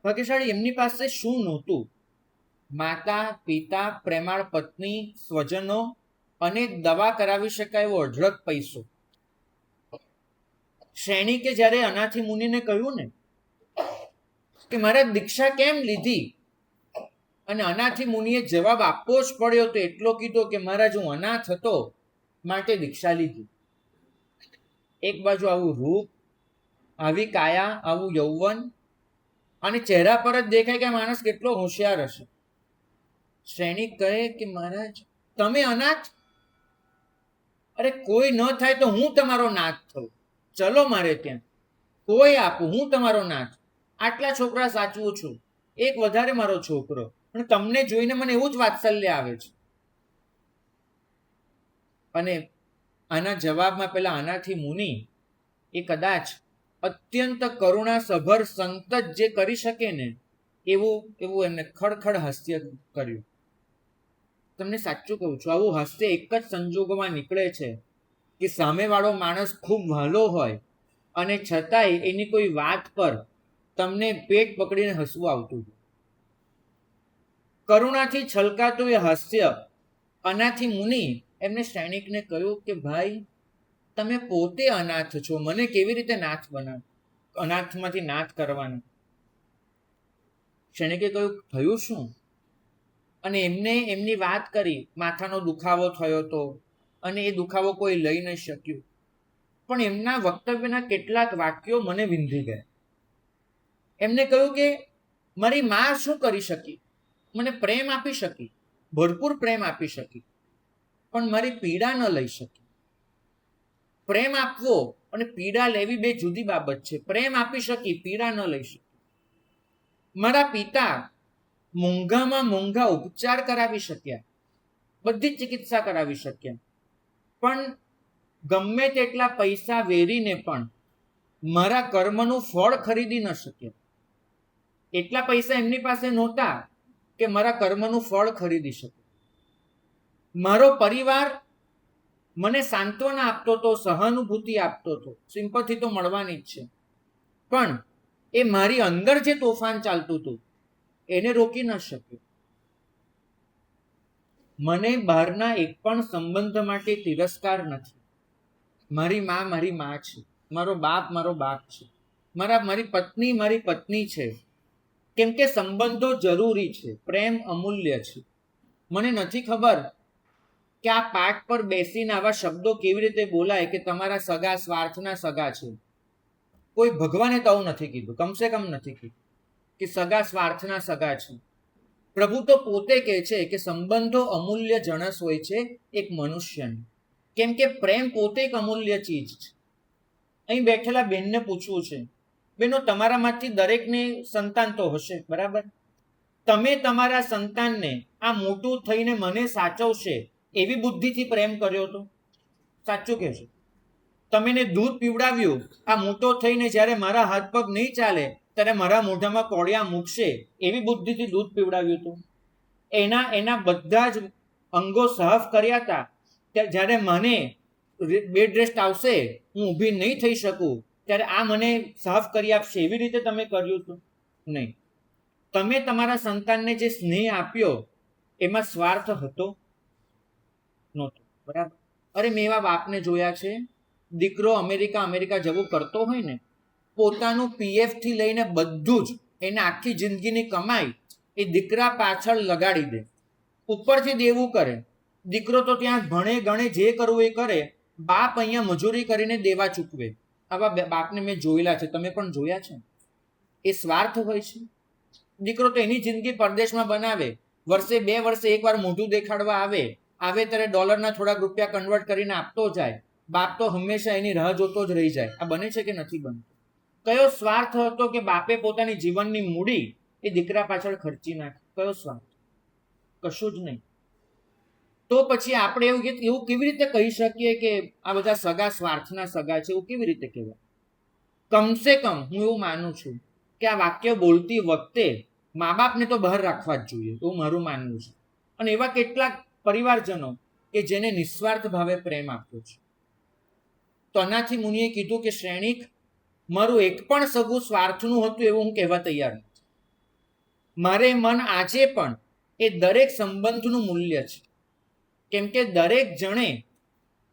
ભાગ્યશાળી એમની પાસે શું નહોતું? માતા, પિતા, પ્રેમાળ પત્ની, સ્વજનો અને દવા કરાવી શકાય એવો અઢળક પૈસો. સૈનિકે જ્યારે અનાથી મુનિને કહ્યું ને કે મારે દીક્ષા કેમ લીધી, અને અનાથી મુનિએ જવાબ આપવો જ પડ્યો તો એટલો કીધો કે મહારાજ હું અનાથ હતો માટે દીક્ષા લીધી. એક બાજુ આવું રૂપ, આવી કાયા, આવું યૌવન, અને ચહેરા પર જ દેખાય કે માણસ કેટલો હોશિયાર હશે. સૈનિક કહે કે મહારાજ તમે અનાથ? અરે કોઈ ન થાય તો હું તમારો નાથ થઉં, ચલો મારે ત્યાં, કોઈ આપું, હું તમારો નાથ. આટલા છોકરા સાચવું છું, એક વધારે મારો છોકરો, અને તમને જોઈને મને એવું જ વાત્સલ્ય આવે છે. અને આના જવાબમાં પેલા અનાથી મુનિ એ કદાચ અત્યંત કરુણાસભર સંત જ જે કરી શકે ને એવું એમને ખડખડ હાસ્ય કર્યું. તમને સાચું કહું છું, આવું હાસ્ય એક જ સંજોગોમાં નીકળે છે કે સામેવાળો માણસ ખૂબ વહાલો હોય અને છતાંય એની કોઈ વાત પર તમને પેટ પકડીને હસવું આવતું હતું. કરુણાથી છલકાતું એ હાસ્ય અનાથી મુનિ એમને સૈનિકને કહ્યું કે ભાઈ તમે પોતે અનાથ છો, મને કેવી રીતે નાથ બનાવ, અનાથમાંથી નાથ કરવાનો? સૈનિકે કહ્યું થયું શું? અને એમને એમની વાત કરી, માથાનો દુખાવો થયો હતો અને એ દુખાવો કોઈ લઈ ન શક્યું. પણ એમના વક્તવ્યના કેટલાક વાક્યો મને વિંધી ગયા. એમને કહ્યું કે મારી માં શું કરી શકી? મને પ્રેમ આપી શકી, ભરપૂર પ્રેમ આપી શકી, પણ મારી પીડા ન લઈ શકી. પ્રેમ આપવો અને પીડા લેવી બે જુદી બાબત છે. પ્રેમ આપી શકી, પીડા ન લઈ શકી. મારા પિતા મોંઘામાં મોંઘા ઉપચાર કરાવી શક્યા, બધી ચિકિત્સા કરાવી શક્યા, પણ ગમે તેટલા પૈસા વેરીને પણ મારા કર્મનું ફળ ખરીદી ન શક્યા. એટલા પૈસા એમની પાસે નહોતા કે મારા કર્મનું ફળ ખરીદી શકે. મારો પરિવાર મને સાંત્વના આપતો હતો, સહાનુભૂતિ આપતો હતો, સિમ્પથી તો મળવાની જ છે, પણ એ મારી અંદર જે તોફાન ચાલતું હતું એને રોકી ન શક્યું. મને બહારના એક પણ સંબંધ માટે તિરસ્કાર નથી. મારી માં છે, મારો બાપ છે, મારી પત્ની છે, કેમ કે સંબંધો જરૂરી છે, પ્રેમ અમૂલ્ય છે. મને નથી ખબર કે આ પાઠ પર બેસીને આવા શબ્દો કેવી રીતે બોલાય કે તમારા સગા સ્વાર્થના સગા છે. કોઈ ભગવાને તો આવું નથી કીધું, કમસે કમ નથી કીધું કે સગા સ્વાર્થના સગા છે. પ્રભુ તો પોતે કહે છે કે સંબંધો અમૂલ્ય જણસ હોય છે એક મનુષ્યની, કેમ કે પ્રેમ પોતે એક અમૂલ્ય ચીજ છે. અહીં બેઠેલા બેનને પૂછવું છે, બેનો તમારામાંથી દરેકને સંતાન તો હશે, બરાબર? તમે તમારા સંતાનને આ મોટું થઈને મને સાચવશે એવી બુદ્ધિથી પ્રેમ કર્યો હતો? સાચું કહેજો. તમે એને દૂધ પીવડાવ્યું, આ મોટો થઈને જ્યારે મારા હાથ પગ નહીં ચાલે ત્યારે મારા મોઢામાં કોળિયા મૂકશે એવી બુદ્ધિથી દૂધ પીવડાવ્યું હતું? એના બધા જ અંગો સાફ કર્યા હતા, જ્યારે મને બેડ રેસ્ટ આવશે, હું ઊભી નહીં થઈ શકું, ત્યારે આ મને સાફ કરી આપશે એવી રીતે તમે કર્યું હતું? નહીં. તમે તમારા સંતાનને જે સ્નેહ આપ્યો એમાં સ્વાર્થ હતો? નહોતો, બરાબર? અરે મેં એવા બાપને જોયા છે, દીકરો અમેરિકા જવું કરતો હોય ને, પોતાનું પીએફ થી લઈને બધું જ એને આખી જિંદગીની કમાઈ એ દીકરા પાછળ લગાડી દે, ઉપરથી દેવું કરે. દીકરો તો ત્યાં ભણે ગણે જે કરવું એ કરે, બાપ અહીંયા મજૂરી કરીને દેવા ચૂકવે. આવા બાપને મેં જોયેલા છે, તમે પણ જોયા છે. એ સ્વાર્થ હોય છે. દીકરો તો એની જિંદગી પરદેશમાં બનાવે, વર્ષે 2 વર્ષે એકવાર મોઢું દેખાડવા આવે ત્યારે ડોલરના થોડાક રૂપિયા કન્વર્ટ કરીને આપતો જાય. બાપ તો હંમેશા એની રાહ જોતો જ રહી જાય. આ બને છે કે નથી બનતું? કયો સ્વાર્થ હતો કે બાપે પોતાની જીવનની મૂડી એ દીકરા પાછળ ખર્ચી નાખી? કયો સ્વાર્થ? કશું જ નહીં. તો પછી આપણે એવું કેવી રીતે કહી શકીએ કે આ બધા સગા સ્વાર્થના સગા છે? એવું કેવી રીતે કહેવાય? કમસે કમ હું એવું માનું છું કે આ વાક્ય બોલતી વખતે મા બાપને તો બહાર રાખવા જ જોઈએ, એવું મારું માનવું છે. અને એવા કેટલાક પરિવારજનો કે જેને નિસ્વાર્થ ભાવે પ્રેમ આપ્યો છે. તો અનાથી મુનિએ કીધું કે શ્રેણિક, મારું એક પણ સગું સ્વાર્થનું હતું એવું હું કહેવા તૈયાર નથી. મારે મન આજે પણ એ દરેક સંબંધનું મૂલ્ય છે, કેમ કે દરેક જણે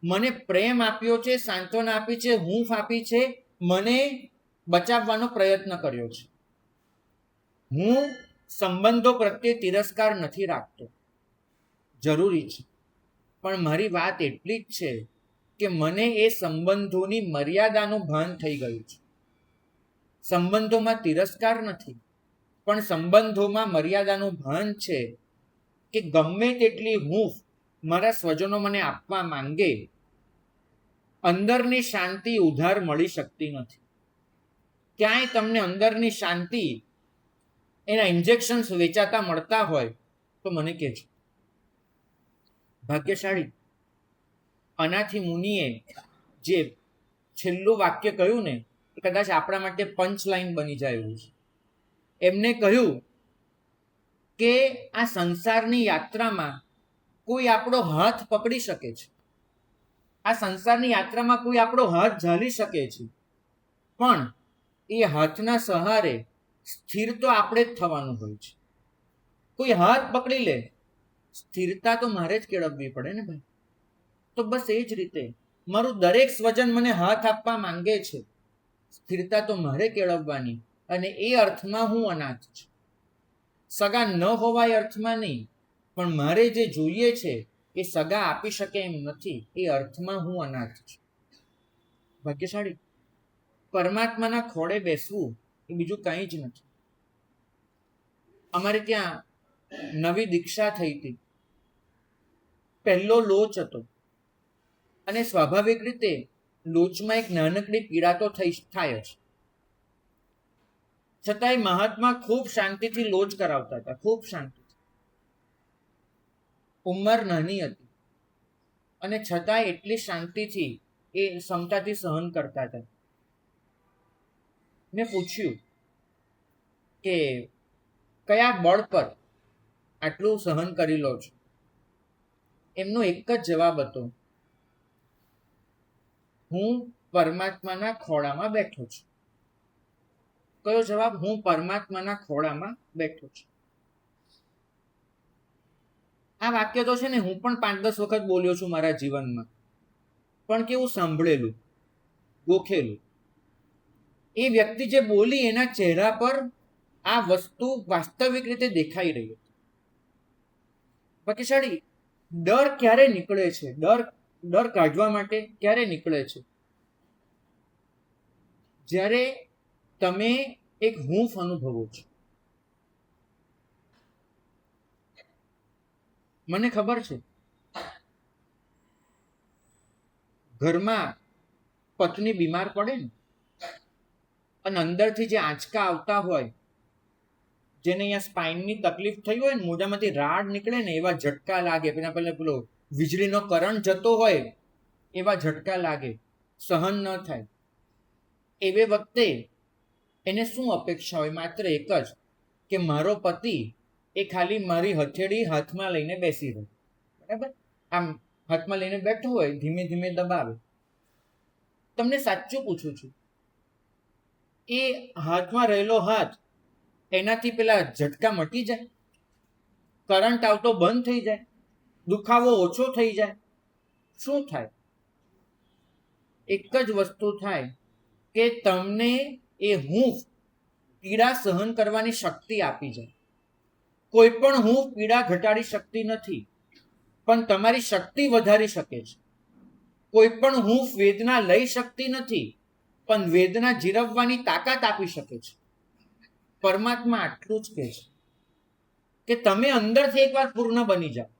મને પ્રેમ આપ્યો છે, સાંત્વના આપી છે, હૂંફ આપી છે, મને બચાવવાનો પ્રયત્ન કર્યો છે. હું સંબંધો પ્રત્યે તિરસ્કાર નથી રાખતો, જરૂરી છે, પણ મારી વાત એટલી જ છે કે મને એ સંબંધોની મર્યાદાનું ભાન થઈ ગયું છે. સંબંધોમાં તિરસ્કાર નથી, પણ સંબંધોમાં મર્યાદાનું ભાન છે કે ગમે તેટલી હૂંફ મારા સ્વજનો મને આપવા માંગે, અંદરની શાંતિ ઉધાર મળી શકતી નથી. ક્યાંય તમને અંદરની શાંતિ એના ઇન્જેક્શન્સ વેચાતા મળતા હોય તો મને કહેજો. ભાગ્યશાળી અનાથી મુનિએ જે છેલ્લું વાક્ય કહ્યું ને, કદાચ આપણા માટે પંચ લાઈન બની જાય એવું છે. એમને કહ્યું કે આ સંસારની યાત્રામાં કોઈ આપણો હાથ પકડી શકે છે, આ સંસારની યાત્રામાં કોઈ આપણો હાથ ઝાલી શકે છે, પણ એ હાથના સહારે સ્થિર તો આપણે જ થવાનું હોય છે. કોઈ હાથ પકડી લે, સ્થિરતા તો મારે જ કેળવવી પડે ને ભાઈ. તો બસ એ જ રીતે મારું દરેક સ્વજન મને હાથ આપવા માંગે છે, સ્થિરતા તો મારે કેળવવાની, અને એ અર્થમાં હું અનાથ છું. સગા ન હોવા એ અર્થમાં નહીં, પણ મારે જે જોઈએ છે એ સગા આપી શકે એમ નથી, એ અર્થમાં હું અનાથ છું. ભાગ્યશાળી પરમાત્માના ખોળે બેસવું એ બીજું કંઈ જ નથી. અમારે ત્યાં નવી દીક્ષા થઈ હતી, પહેલો લોચ હતો, અને સ્વાભાવિક રીતે લોચમાં એક નાનકડી પીડા તો થાય જ. છતાંય મહાત્મા ખૂબ શાંતિથી લોચ કરાવતા હતા, ખૂબ શાંતિથી. ઉંમર નાની હતી અને છતાંય એટલી શાંતિથી એ ક્ષમતાથી સહન કરતા હતા. મેં પૂછ્યું કે કયા બળ પર આટલું સહન કરી લો છો? એમનો એક જ જવાબ હતો, હું પરમાત્માના ખોળામાં બેઠો છું. કયો જવાબ? હું પરમાત્માના ખોળામાં બેઠો છું. આ વાક્ય તો છે ને હું પણ 5-10 વખત બોલ્યો છું મારા જીવનમાં, પણ કેવું સાંભળેલું, ગોખેલું. એ વ્યક્તિ જે બોલી એના ચહેરા પર આ વસ્તુ વાસ્તવિક રીતે દેખાઈ રહી હતી. ભાગ્યશાળી ડર ક્યારે નીકળે છે? ડર કાઢવા માટે ક્યારે નીકળે છે? જ્યારે તમે એક હૂંફ અનુભવો છો. મને ખબર છે, ઘરમાં પત્ની બીમાર પડે ને, અને અંદરથી જે આંચકા આવતા હોય, જેને અહીંયા સ્પાઇનની તકલીફ થઈ હોય ને, મોઢામાંથી રાડ નીકળે ને, એવા ઝટકા લાગે. પેલો વીજળીનો કરંટ જતો હોય એવા ઝટકા લાગે, સહન ન થાય. એવે વખતે એને શું અપેક્ષા હોય? માત્ર એક જ, કે મારો પતિ એ ખાલી મારી હથેળી હાથમાં લઈને બેસી રહે. બરાબર? આમ હાથમાં લઈને બેઠો હોય, ધીમે ધીમે દબાવે. તમને સાચું પૂછું છું, એ હાથમાં રહેલો હાથ, એનાથી પેલા ઝટકા મટી જાય? કરંટ આવતો બંધ થઈ જાય? દુખાવો ઓછો થઈ જાય? શું થાય? એક જ વસ્તુ થાય કે તમને એ હૂંફ પીડા સહન કરવાની શક્તિ આપી જાય. કોઈ પણ હૂંફ પીડા ઘટાડી શકતી નથી, પણ તમારી શક્તિ વધારી શકે છે. કોઈ પણ હૂંફ વેદના લઈ શકતી નથી, પણ વેદના જીરવવાની તાકાત આપી શકે છે. પરમાત્મા આટલું જ કહે છે કે તમે અંદરથી એકવાર પૂર્ણ બની જાઓ.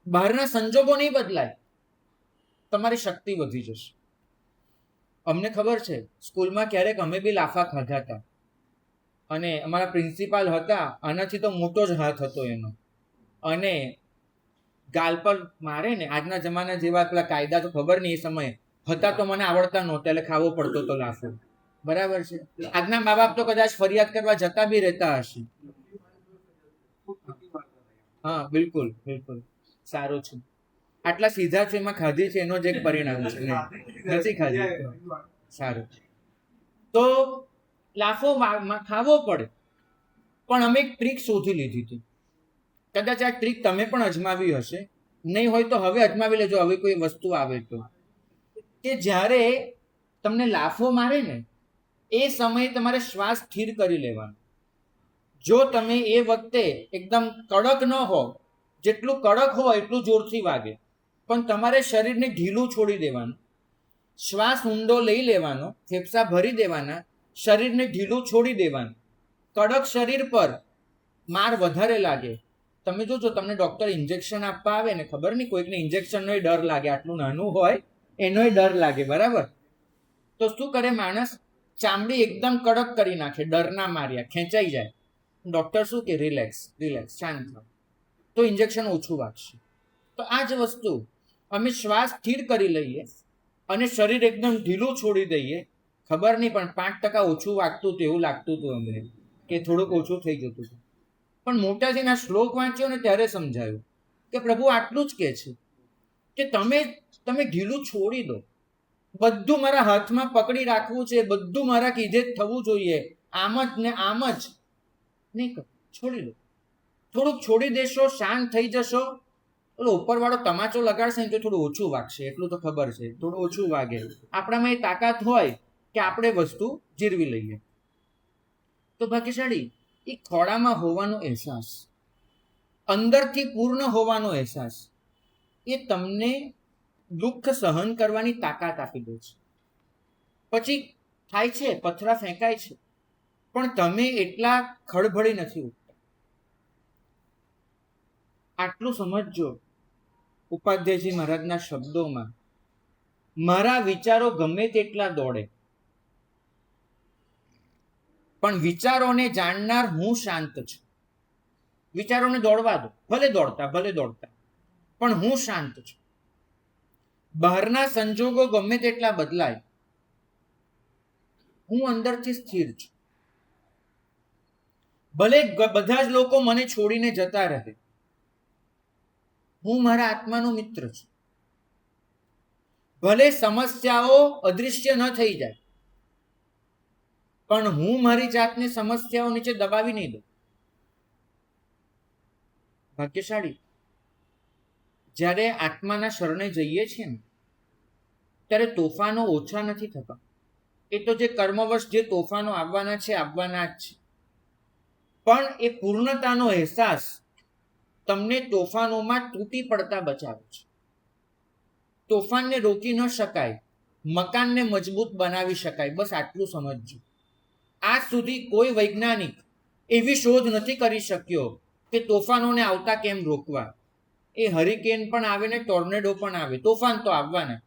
બહારના સંજોગો નહીં બદલાય, તમારી શક્તિ વધી જશે. અમને ખબર છે, સ્કૂલમાં ક્યારેક અમે બી લાફા ખાધા હતા, અને અમારા પ્રિન્સિપાલ હતા, આનાથી તો મોટો જ હાથ હતો એનો, અને ગાલ પર મારે ને. આજના જમાના જેવા પેલા કાયદા તો ખબર નહીં, એ સમયે હતા તો મને આવડતા નહોતા, એટલે ખાવો પડતો તો લાફો. બરાબર છે? આજના મા બાપ તો કદાચ ફરિયાદ કરવા જતા બી રહેતા હશે. હા, બિલકુલ બિલકુલ, સારું છે. આટલા સીધા છે એમાં ખાધી છે એનો જ એક પરિણામ છે. નથી ખાધી. સારું. તો લાફો ખાવો પડે, પણ અમે એક ટ્રીક શોધી લીધી હતી. કદાચ આ ટ્રીક તમે પણ અજમાવી હશે, નહીં હોય તો હવે અજમાવી લેજો. હવે કોઈ વસ્તુ આવે તો, કે જ્યારે તમને લાફો મારે ને એ સમયે તમારે શ્વાસ સ્થિર કરી લેવાનો. જો તમે એ વખતે એકદમ કડક ન હો, જેટલું કડક હોય એટલું જોરથી વાગે, પણ તમારે શરીરને ઢીલું છોડી દેવાનું. શ્વાસ ઊંડો લઈ લેવાનો, ફેફસા ભરી દેવાના, શરીરને ઢીલું છોડી દેવાનું. કડક શરીર પર માર વધારે લાગે. તમે જોજો, તમને ડોક્ટર ઇન્જેક્શન આપવા આવે ને, ખબર નહીં કોઈકને ઇન્જેક્શનનો ડર લાગે, આટલું નાનું હોય એનોય ડર લાગે, બરાબર? તો શું કરે માણસ? ચામડી એકદમ કડક કરી નાખે, ડરના માર્યા ખેંચાઈ જાય. ડોક્ટર શું કે? રિલેક્સ રિલેક્સ, શાંત થાવ, તો ઇન્જેક્શન ઓછું વાગશે. તો આ જ વસ્તુ અમે શ્વાસ સ્થિર કરી લઈએ અને શરીર એકદમ ઢીલું છોડી દઈએ. ખબર નહીં પણ 5% ઓછું વાગતું હતું એવું લાગતું હતું અમને, કે થોડુંક ઓછું થઈ જતું હતું. પણ મોટા થઈને આ શ્લોક વાંચ્યો ને ત્યારે સમજાયું કે પ્રભુ આટલું જ કહે છે કે તમે ઢીલું છોડી દો. બધું મારા હાથમાં પકડી રાખવું છે, બધું મારા કીધે જ થવું જોઈએ, આમ જ ને આમ જ નહીં કરો, છોડી દો. થોડુંક છોડી દેશો, શાંત થઈ જશો. ઓલો ઉપરવાળો તમાચો લગાડશે ને તો થોડું ઓછું વાગશે, એટલું તો ખબર છે, થોડું ઓછું વાગે. આપણામાં એ તાકાત હોય કે આપણે વસ્તુ જીરવી લઈએ. તો ભાગ્યશાળી એ ખોળામાં હોવાનો અહેસાસ, અંદરથી પૂર્ણ હોવાનો અહેસાસ, એ તમને દુઃખ સહન કરવાની તાકાત આપી દે છે. પછી થાય છે, પથરા ફેંકાય છે, પણ તમે એટલા ખળભળી નથી ઉઠતા. આટલું સમજજો. ઉપાધ્યાયજી મહારાજના શબ્દોમાં, મારા વિચારો ગમે તેટલા દોડે, પણ વિચારોને જાણનાર હું શાંત છું. વિચારોને દોડવા દો, ભલે દોડતા, પણ હું શાંત છું. બહારના સંજોગો ગમે તેટલા બદલાય, હું અંદરથી સ્થિર છું. ભલે બધા જ લોકો મને છોડીને જતા રહે, હું મારા આત્માનો મિત્ર છું. ભલે સમસ્યાઓ અદૃશ્ય ન થઈ જાય, પણ હું મારી જાતને સમસ્યાઓ નીચે દબાવી નહીં દઉં. ભાગ્યશાળી. જ્યારે આત્માના શરણે જઈએ છીએ ને, ત્યારે તોફાનો ઓછા નથી થતા. એ તો જે કર્મવશ જે તોફાનો આવવાના જ છે, પણ એ પૂર્ણતાનો અહેસાસ તમને તોફાનોમાં તૂટી પડતા બચાવે છે. તોફાનને રોકી ન શકાય, મકાનને મજબૂત બનાવી શકાય. બસ આટલું સમજજો. આજ સુધી કોઈ વૈજ્ઞાનિક એવી શોધ નથી કરી શક્યો કે તોફાનોને આવતા કેમ રોકવા. એ હરિકેન પણ આવે ને ટોર્નેડો પણ આવે, તોફાન તો આવવાના.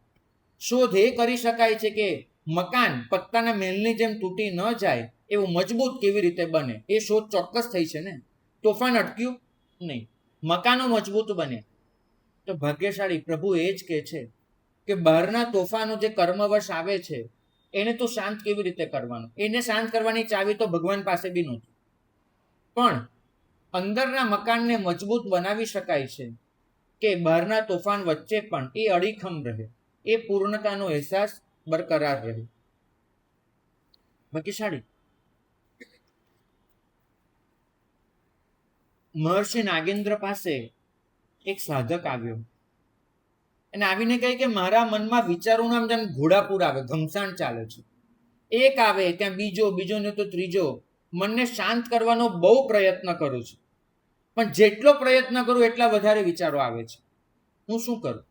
શોધ એ કરી શકાય છે કે મકાન પત્તાના મહેલની જેમ તૂટી ન જાય એવું મજબૂત કેવી રીતે બને. એ શોધ ચોક્કસ થઈ છે ને. તોફાન અટક્યું નહીં, મકાનો મજબૂત બને. તો ભાગ્યશાળી પ્રભુ એ જ કહે છે કે બહારના તોફાનો જે કર્મવશ આવે છે એને તો શાંત કેવી રીતે કરવાનું. એને શાંત કરવાની ચાવી તો ભગવાન પાસે બી નહોતી, પણ અંદરના મકાનને મજબૂત બનાવી શકાય છે કે બહારના તોફાન વચ્ચે પણ એ અડીખમ રહે, એ પૂર્ણતાનો અહેસાસ બરકરાર રહે. ભાગ્યશાળી. મહર્ષિ નાગેન્દ્ર પાસે એક સાધક આવ્યો અને આવીને કહે કે મારા મનમાં વિચારોના આમ જેમ ઘોડાપૂર આવે, ઘમસાણ ચાલે છે. એક આવે ત્યાં બીજો ને તો ત્રીજો. મનને શાંત કરવાનો બહુ પ્રયત્ન કરું છું, પણ જેટલો પ્રયત્ન કરું એટલા વધારે વિચારો આવે છે. હું શું કરું?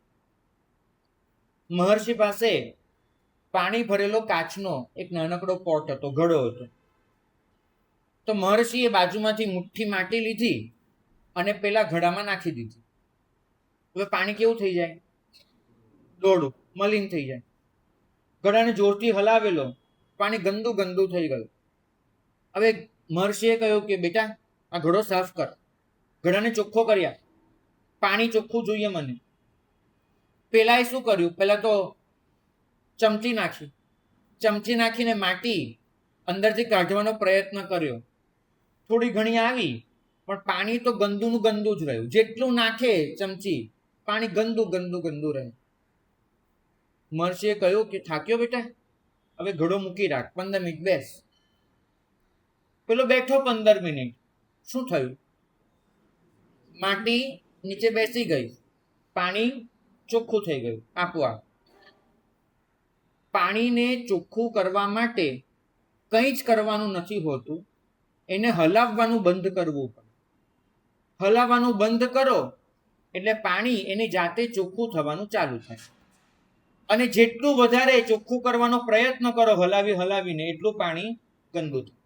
મહર્ષિ પાસે પાણી ભરેલો કાચનો એક નાનકડો પોટ હતો, ઘડો હતો. તો મહર્ષિએ બાજુમાંથી મુઠ્ઠી માટી લીધી અને પેલા ઘડામાં નાખી દીધી. હવે પાણી કેવું થઈ જાય? દોડું, મલિન થઈ જાય. ઘડાને જોરથી હલાવેલો, પાણી ગંદુ થઈ ગયું. હવે મહર્ષિએ કહ્યું કે બેટા આ ઘડો સાફ કર. ઘડાને ચોખ્ખો કર્યા, પાણી ચોખ્ખું જોઈએ મને. પેલાએ શું કર્યું? પેલા તો ચમચી નાખીને માટી અંદરથી કાઢવાનો પ્રયત્ન કર્યો. થોડી ઘણી આવી, પણ પાણી તો ગંદુનું ગંદુ જ રહ્યું. જેટલું નાખે ચમચી પાણી ગંદુ ગંદુ ગંદુ રહે. મહર્ષિએ કહ્યું કે થાક્યો બેટા, હવે ઘડો મૂકી રાખ, 15 મિનિટ બેસ. પેલો બેઠો 15 મિનિટ. શું થયું? માટી નીચે બેસી ગઈ, પાણી ચોખ્ખું થઈ ગયું આપોઆપ. પાણીને ચોખ્ખું કરવા માટે કંઈ જ કરવાનું નથી હોતું, એને હલાવવાનું બંધ કરવું પડે. હલાવવાનું બંધ કરો એટલે પાણી એની જાતે ચોખ્ખું થવાનું ચાલુ થાય. અને જેટલું વધારે ચોખ્ખું કરવાનો પ્રયત્ન કરો હલાવીને, એટલું પાણી ગંદુ થાય.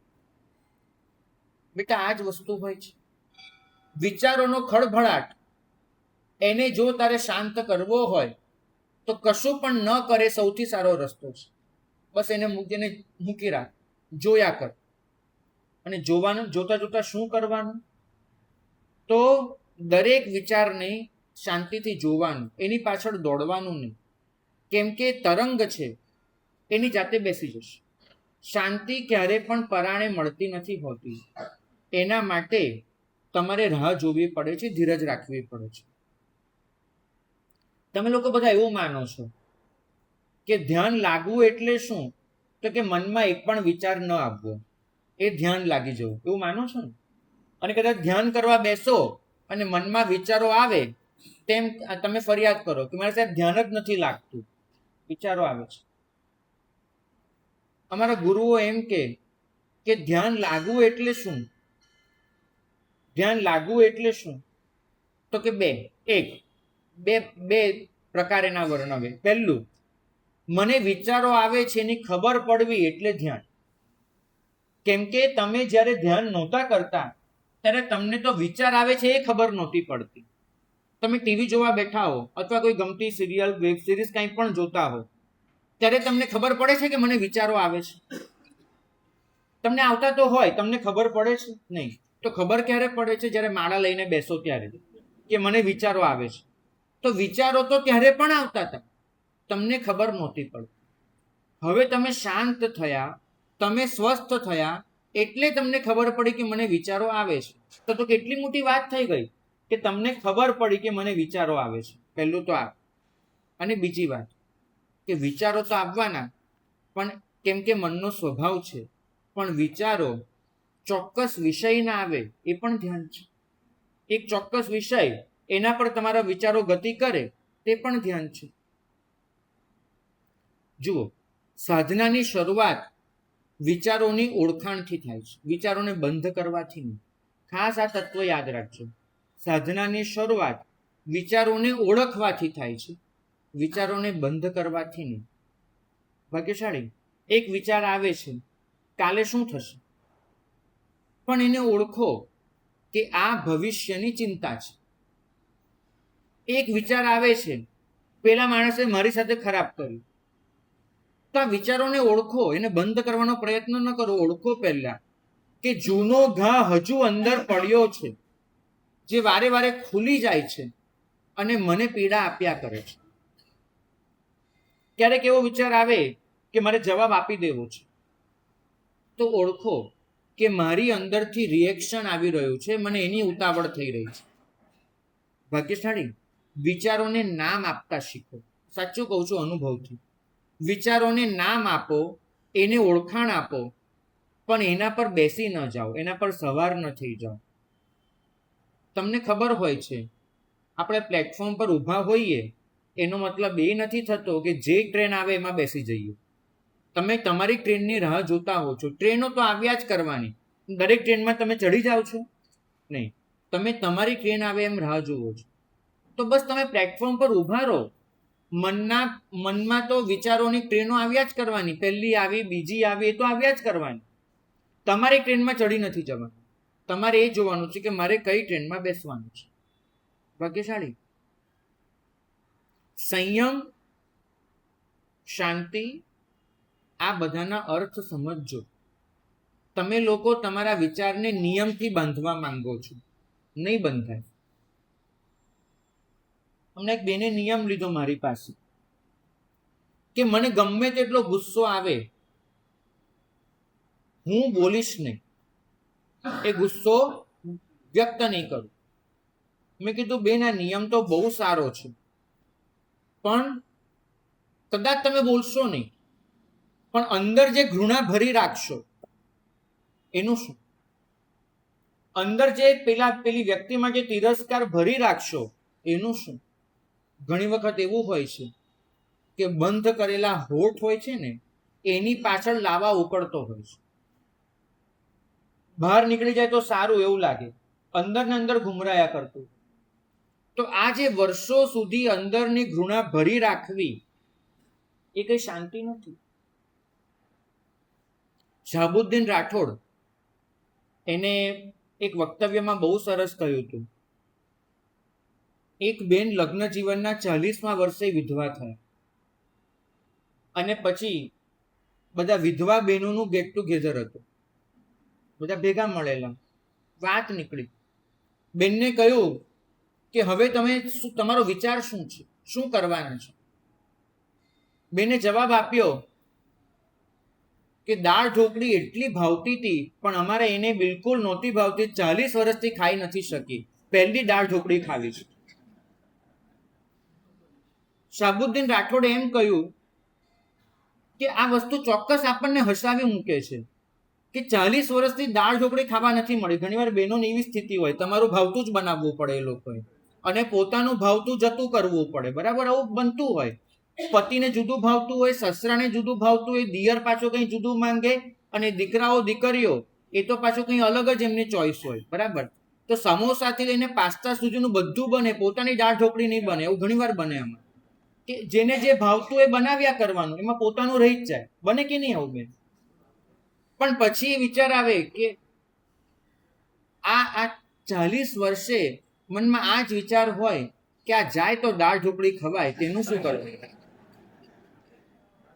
બેટા, આ જ વસ્તુ હોય છે. વિચારોનો ખળભળાટ, એને જો તારે શાંત કરવો હોય તો કશું પણ ન કરે સૌથી સારો રસ્તો છે. બસ એને મૂકી રાખ, જોયા કર. અને જોવાનું, જોતા જોતા શું કરવાનું? તો દરેક વિચારને શાંતિથી જોવાનું, એની પાછળ દોડવાનું નહીં. કેમ કે તરંગ છે, એની જાતે બેસી જશે. શાંતિ ક્યારે પણ પરાણે મળતી નથી હોતી. એના માટે તમારે રાહ જોવી પડે છે, ધીરજ રાખવી પડે છે. તમે લોકો બધા એવું માનો છો કે ધ્યાન લાગવું એટલે શું? તો કે મનમાં એક પણ વિચાર ન આવવો, એ ધ્યાન લાગી જવું, એવું માનો છો ને? અને કદાચ ધ્યાન કરવા બેસો અને મનમાં વિચારો આવે, તેમ તમે ફરિયાદ કરો કે મારે સાહેબ ધ્યાન જ નથી લાગતું, વિચારો આવે છે. અમારા ગુરુઓ એમ કે ધ્યાન લાગવું એટલે શું? ધ્યાન લાગવું એટલે શું? તો કે બે પ્રકાર એના વર્ણવે. પહેલું, મને વિચારો આવે છે એની ખબર પડવી એટલે ધ્યાન. કેમ કે તમે જ્યારે ધ્યાન નહોતા કરતા ત્યારે તમને તો વિચાર આવે છે એ ખબર નહોતી પડતી. તમે ટીવી જોવા બેઠા હો અથવા કોઈ ગમતી સિરિયલ, વેબ સિરીઝ કંઈ પણ જોતા હો, ત્યારે તમને ખબર પડે છે કે મને વિચારો આવે છે? તમને આવતા તો હોય, તમને ખબર પડે છે નહીં. તો ખબર ક્યારે પડે છે? જ્યારે માળા લઈને બેસો ત્યારે, કે મને વિચારો આવે છે. તો વિચારો તો ત્યારે પણ આવતા હતા, તમને ખબર નહોતી પડતી. હવે તમે શાંત થયા, તમે સ્વસ્થ થયા, એટલે તમને ખબર પડી કે મને વિચારો આવે છે. તો કેટલી મોટી વાત થઈ ગઈ કે તમને ખબર પડી કે મને વિચારો આવે છે. પહેલું તો આ. અને બીજી વાત કે વિચારો તો આવવાના, પણ કેમ કે મનનો સ્વભાવ છે, પણ વિચારો ચોક્કસ વિષય ના આવે એ પણ ધ્યાન છે. એક ચોક્કસ વિષય, એના પર તમારા વિચારો ગતિ કરે, તે પણ ધ્યાન છે. જુઓ, સાધનાની શરૂઆત વિચારોની ઓળખાણથી થાય છે, વિચારોને બંધ કરવાથી નહીં. ખાસ આ તત્વ યાદ રાખજો. સાધનાની શરૂઆત વિચારોને ઓળખવાથી થાય છે, વિચારોને બંધ કરવાથી નહીં. ભાગ્યશાળી, એક વિચાર આવે છે, કાલે શું થશે? પણ એને ઓળખો કે આ ભવિષ્યની ચિંતા છે. એક વિચાર આવે છે, પેલા માણસે મારી સાથે ખરાબ કર્યું. તો આ વિચારોને ઓળખો, એને બંધ કરવાનો પ્રયત્ન ન કરો. ઓળખો પહેલા કે જૂનો ઘા હજુ અંદર પડ્યો છે, જે વારે વારે ખુલી જાય છે અને મને પીડા આપ્યા કરે છે. ક્યારેક એવો વિચાર આવે કે મારે જવાબ આપી દેવો છે, તો ઓળખો કે મારી અંદરથી રિએક્શન આવી રહ્યું છે, મને એની ઉતાવળ થઈ રહી છે. ભાગ્યશાળી, વિચારોને નામ આપતા શીખો. સાચું કહું છું અનુભવથી. વિચારોને નામ આપો, એને ઓળખાણ આપો, પણ એના પર બેસી ન જાઓ, એના પર સવાર ન થઈ જાઓ. તમને ખબર હોય છે, આપણે પ્લેટફોર્મ પર ઊભા હોઈએ એનો મતલબ એ નથી થતો કે જે ટ્રેન આવે એમાં બેસી જઈએ. તમે તમારી ટ્રેનની રાહ જોતા હો છો. ટ્રેનો તો આવ્યા જ કરવાની. દરેક ટ્રેનમાં તમે ચડી જાઓ છો? નહીં. તમે તમારી ટ્રેન આવે એમ રાહ જોવો છો. તો બસ તમે પ્લેટફોર્મ પર ઊભા રહો. મનમાં તો વિચારોની ટ્રેનો આવ્યા જ કરવાની. પહેલી આવી, બીજી આવી, એ તો આવ્યા જ કરવાની. તમારી ટ્રેનમાં ચડી નથી જવાનું. તમારે એ જોવાનું છે કે મારે કઈ ટ્રેનમાં બેસવાનું છે. ભાગ્યશાળી, સંયમ, શાંતિ, આ બધાના અર્થ સમજજો. તમે લોકો તમારા વિચારને નિયમથી બાંધવા માંગો છો, નહીં બંધાય. અમને એક બેને નિયમ લીધો મારી પાસે કે મને ગમે તેટલો ગુસ્સો આવે, હું બોલીશ નહીં, એ ગુસ્સો વ્યક્ત નહીં કરું. મેં કીધું બેન, આ નિયમ તો બહુ સારો છે, પણ કદાચ તમે બોલશો નહીં, પણ અંદર જે ઘૃણા ભરી રાખશો એનું શું? અંદર જે પેલી વ્યક્તિમાં જે તિરસ્કાર ભરી રાખશો એનું શું? ઘણી વખત એવું હોય છે કે બંધ કરેલા હોઠ હોય છે ને, એની પાછળ લાવા ઉકળતો હોય છે. બહાર નીકળી જાય તો સારું એવું લાગે, અંદર ને અંદર ઘુમરાયા કરતું. તો આ જે વર્ષો સુધી અંદરની ઘૃણા ભરી રાખવી એ કઈ શાંતિ નથી. શાહબુદ્દીન રાઠોડ એને એક વક્તવ્યમાં બહુ સરસ કહ્યું હતું. એક બેન લગ્ન જીવનના 40મા વર્ષે વિધવા થયા અને પછી બધા વિધવા બહેનોનું ગેટ ટુગેધર હતું, બધા ભેગા મળેલા, વાત નીકળી. બેનને કહ્યું કે હવે તમે તમારો વિચાર શું છે, શું કરવાના છે? બેને જવાબ આપ્યો કે દાળ ઢોકળી એટલી ભાવતી હતી, પણ અમારે એને બિલકુલ નહોતી ભાવતી, 40 વર્ષથી ખાઈ નથી શકી, પહેલી દાળ ઢોકળી ખાવી છે. શાહબુદ્દીન રાઠોડે એમ કહ્યું કે આ વસ્તુ ચોક્કસ આપણને હસાવી મૂકે છે કે 40 વર્ષથી દાળ ઢોકળી ખાવા નથી મળી. ઘણીવાર બહેનોની એવી સ્થિતિ હોય, તમારું ભાવતું જ બનાવવું પડે એ લોકોએ, અને પોતાનું ભાવતું જતું કરવું પડે. બરાબર, આવું બનતું હોય. પતિને જુદું ભાવતું હોય, સસરાને જુદું ભાવતું હોય, દિયર પાછો કંઈ જુદું માંગે, અને દીકરાઓ દીકરીઓ એ તો પાછું કંઈ અલગ જ એમની ચોઈસ હોય. બરાબર, તો સમોસાથી લઈને પાસ્તા સુધીનું બધું બને, પોતાની દાળ ઢોકળી નહીં બને. એવું ઘણીવાર બને એમાં કે જેને જે ભાવતું એ બનાવ્યા કરવાનું, એમાં પોતાનું રહી જ જાય. બને કે નહીં આવું બેન? પણ પછી વિચાર આવે કે આ 40 વર્ષે મનમાં આ જ વિચાર હોય કે આ જાય તો દાળ ઢોકળી ખવાય, તેનું શું કરવું?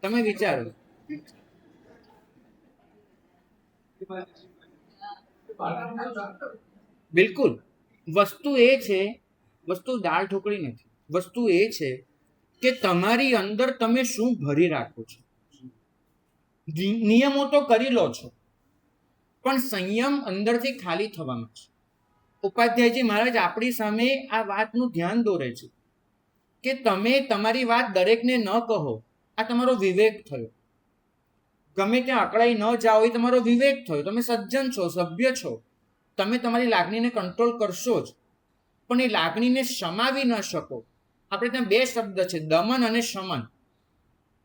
તમે વિચારો. બિલકુલ. વસ્તુ એ છે, વસ્તુ દાળ ઢોકળી નથી, વસ્તુ એ છે કે તમારી અંદર તમે શું ભરી રાખો છો. નિયમો તો કરી લો છો, પણ સંયમ અંદરથી ખાલી થવામાં છે. ઉપાધ્યાયજી મહારાજ આપણી સામે આ વાતનું ધ્યાન દોરે છે કે તમે તમારી વાત દરેકને ન કહો. આ તમારો વિવેક થયો. ગમે ત્યાં અકળાઈ ન જાઓ એ તમારો વિવેક થયો. તમે સજ્જન છો, સભ્ય છો, તમે તમારી લાગણીને કંટ્રોલ કરશો જ, પણ એ લાગણીને શમાવી ન શકો. આપણે ત્યાં 2 શબ્દ છે, દમન અને શમન.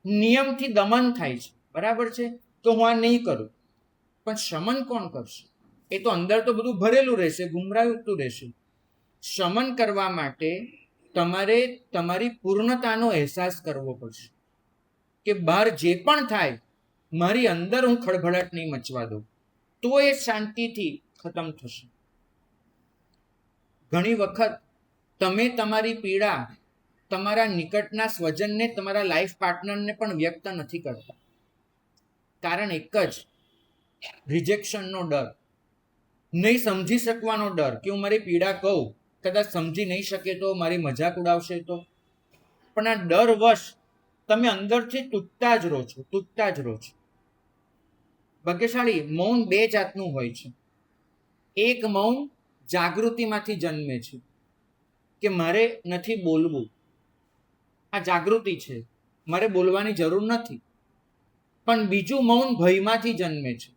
નિયમથી દમન થાય છે, બરાબર છે, તો હું આ નહીં કરું. પણ શમન કોણ કરશે? એ તો અંદર તો બધું ભરેલું રહેશે, ગુમરાયું રહેશે. શમન કરવા માટે તમારે તમારી પૂર્ણતાનો અહેસાસ કરવો પડશે કે બહાર જે પણ થાય, મારી અંદર હું ખળભળાટ નહીં મચવા દઉં, તો એ શાંતિથી ખતમ થશે. ઘણી વખત તમે તમારી પીડા તમારા નિકટના સ્વજનને, તમારા લાઈફ પાર્ટનરને પણ વ્યક્ત નથી કરતા. કારણ એક જ, રિજેક્શનનો ડર, નહીં સમજી શકવાનો ડર કે હું મારી પીડા કહું, કદાચ સમજી નહીં શકે તો, મારી મજાક ઉડાવશે તો. પણ આ ડર વશ તમે અંદરથી તૂટતા જ રહો છો, તૂટતા જ રહો છો. ભાગ્યશાળી મૌન 2 જાતનું હોય છે. એક મૌન જાગૃતિમાંથી જન્મે છે કે મારે નથી બોલવું, આ જાગૃતિ છે, મારે બોલવાની જરૂર નથી. પણ બીજું મૌન ભયમાંથી જન્મે છે.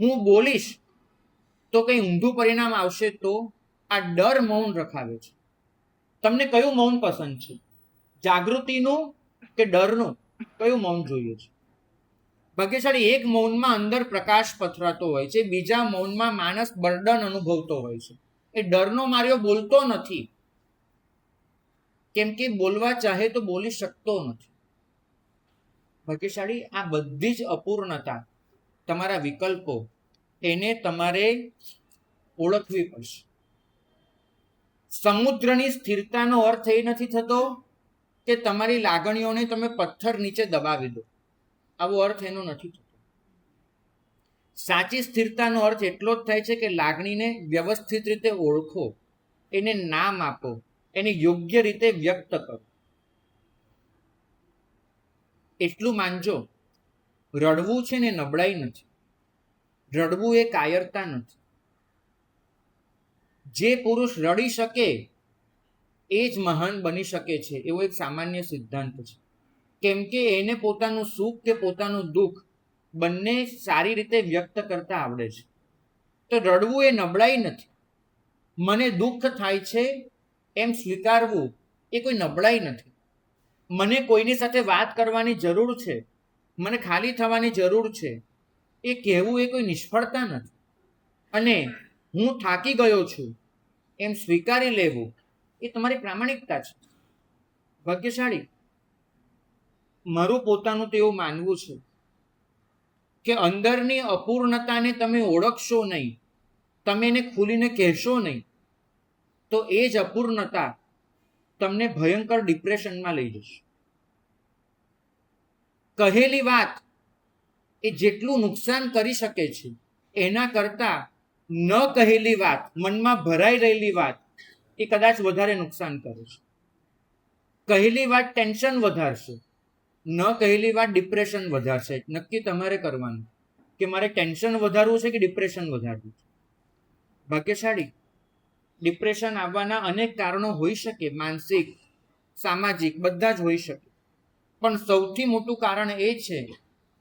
હું બોલીશ તો કંઈ ઊંધું પરિણામ આવશે તો, આ ડર મૌન રખાવે છે. તમને કયું મૌન પસંદ છે, જાગૃતિનું કે ડરનું? કયું મૌન જોઈએ છે? ભાગ્યશાળી એક મૌનમાં અંદર પ્રકાશ પથરાતો હોય છે, બીજા મૌનમાં માણસ બર્ડન અનુભવતો હોય છે. એ ડરનો માર્યો બોલતો નથી, કેમ કે બોલવા ચાહે તો બોલી શકતો નથી. ભાગ્યશાળી આ બધી જ અપૂર્ણતા, તમારા વિકલ્પો, એને તમારે ઓળખવી પડશે. સમુદ્રની સ્થિરતાનો અર્થ એ નથી થતો કે તમારી લાગણીઓને તમે પથ્થર નીચે દબાવી દો, આવો અર્થ એનો નથી થતો. સાચી સ્થિરતાનો અર્થ એટલો જ થાય છે કે લાગણીને વ્યવસ્થિત રીતે ઓળખો, એને નામ આપો, એને યોગ્ય રીતે વ્યક્ત કરો. એટલું માનજો, રડવું છે ને નબળાઈ નથી, રડવું એ કાયરતા નથી. જે પુરુષ રડી શકે એ જ મહાન બની શકે છે, એવો એક સામાન્ય સિદ્ધાંત છે. કેમ કે એને પોતાનું સુખ કે પોતાનું દુઃખ બંને સારી રીતે વ્યક્ત કરતા આવડે છે. તો રડવું એ નબળાઈ નથી. મને દુઃખ થાય છે એમ સ્વીકારવું એ કોઈ નબળાઈ નથી. મને કોઈની સાથે વાત કરવાની જરૂર છે, મને ખાલી થવાની જરૂર છે, એ કહેવું એ કોઈ નિષ્ફળતા નથી. અને હું થાકી ગયો છું એમ સ્વીકારી લેવું એ તમારી પ્રામાણિકતા છે. ભાગ્યશાળી. મારું પોતાનું તો એવું માનવું છે કે અંદરની અપૂર્ણતાને તમે ઓળખશો નહીં, તમે એને ખુલીને કહેશો નહીં, તો એ જ અપૂર્ણતા તમને ભયંકર ડિપ્રેશનમાં લઈ જશે. કહેલી વાત એ જેટલું નુકસાન કરી શકે છે એના કરતા ન કહેલી વાત, મનમાં ભરાઈ રહેલી વાત એ કદાચ વધારે નુકસાન કરે છે. કહેલી વાત ટેન્શન વધારશે, ન કહેલી વાત ડિપ્રેશન વધારશે. નક્કી તમારે કરવાનું કે મારે ટેન્શન વધારવું છે કે ડિપ્રેશન વધારવું છે. ભાગ્યશાળી. ડિપ્રેશન આવવાના અનેક કારણો હોઈ શકે, માનસિક, સામાજિક, બધા જ હોઈ શકે. પણ સૌથી મોટું કારણ એ છે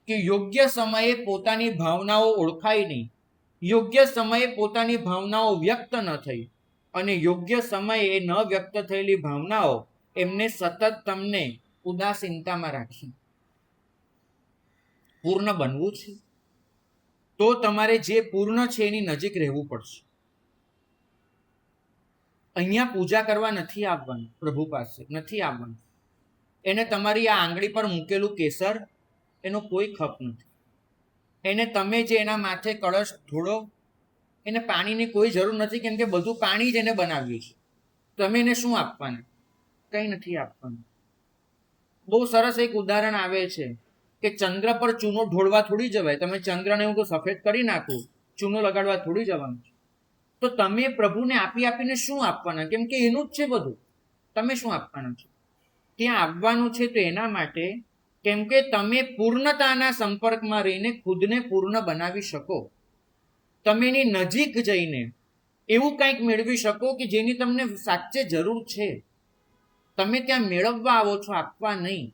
કે યોગ્ય સમયે પોતાની ભાવનાઓ ઓળખાઈ નહીં, યોગ્ય સમયે પોતાની ભાવનાઓ વ્યક્ત ન થઈ, અને યોગ્ય સમયે ન વ્યક્ત થયેલી ભાવનાઓ એમને સતત તમને ઉદાસીનતામાં રાખી. પૂર્ણ બનવું છે તો તમારે જે પૂર્ણ છે એની નજીક રહેવું પડશે. અહીંયા પૂજા કરવા નથી આવવાનું, પ્રભુ પાસે નથી આવવાનું. એને તમારી આ આંગળી પર મૂકેલું કેસર એનો કોઈ ખપ નથી. એને તમે જે એના માથે કળશ ઢોળો એને પાણીની કોઈ જરૂર નથી, કેમ કે બધું પાણી જ એને બનાવ્યું છે. તમે એને શું આપવાના? કંઈ નથી આપવાનું. બહુ સરસ એક ઉદાહરણ આવે છે કે ચંદ્ર પર ચૂનો ઢોળવા થોડી જવાય. તમે ચંદ્રને હું તો સફેદ કરી નાખું, ચૂનો લગાડવા થોડી જવાનું છે. તો તમે પ્રભુને આપી આપીને શું આપવાના? કેમ કે એનું જ છે બધું. તમે શું આપવાના છો? ત્યાં આવવાનું છે તો એના માટે કેમ કે તમે પૂર્ણતાના સંપર્કમાં રહીને ખુદને પૂર્ણ બનાવી શકો. તમે એની નજીક જઈને એવું કંઈક મેળવી શકો કે જેની તમને સાચે જરૂર છે. તમે ત્યાં મેળવવા આવો છો, આપવા નહીં.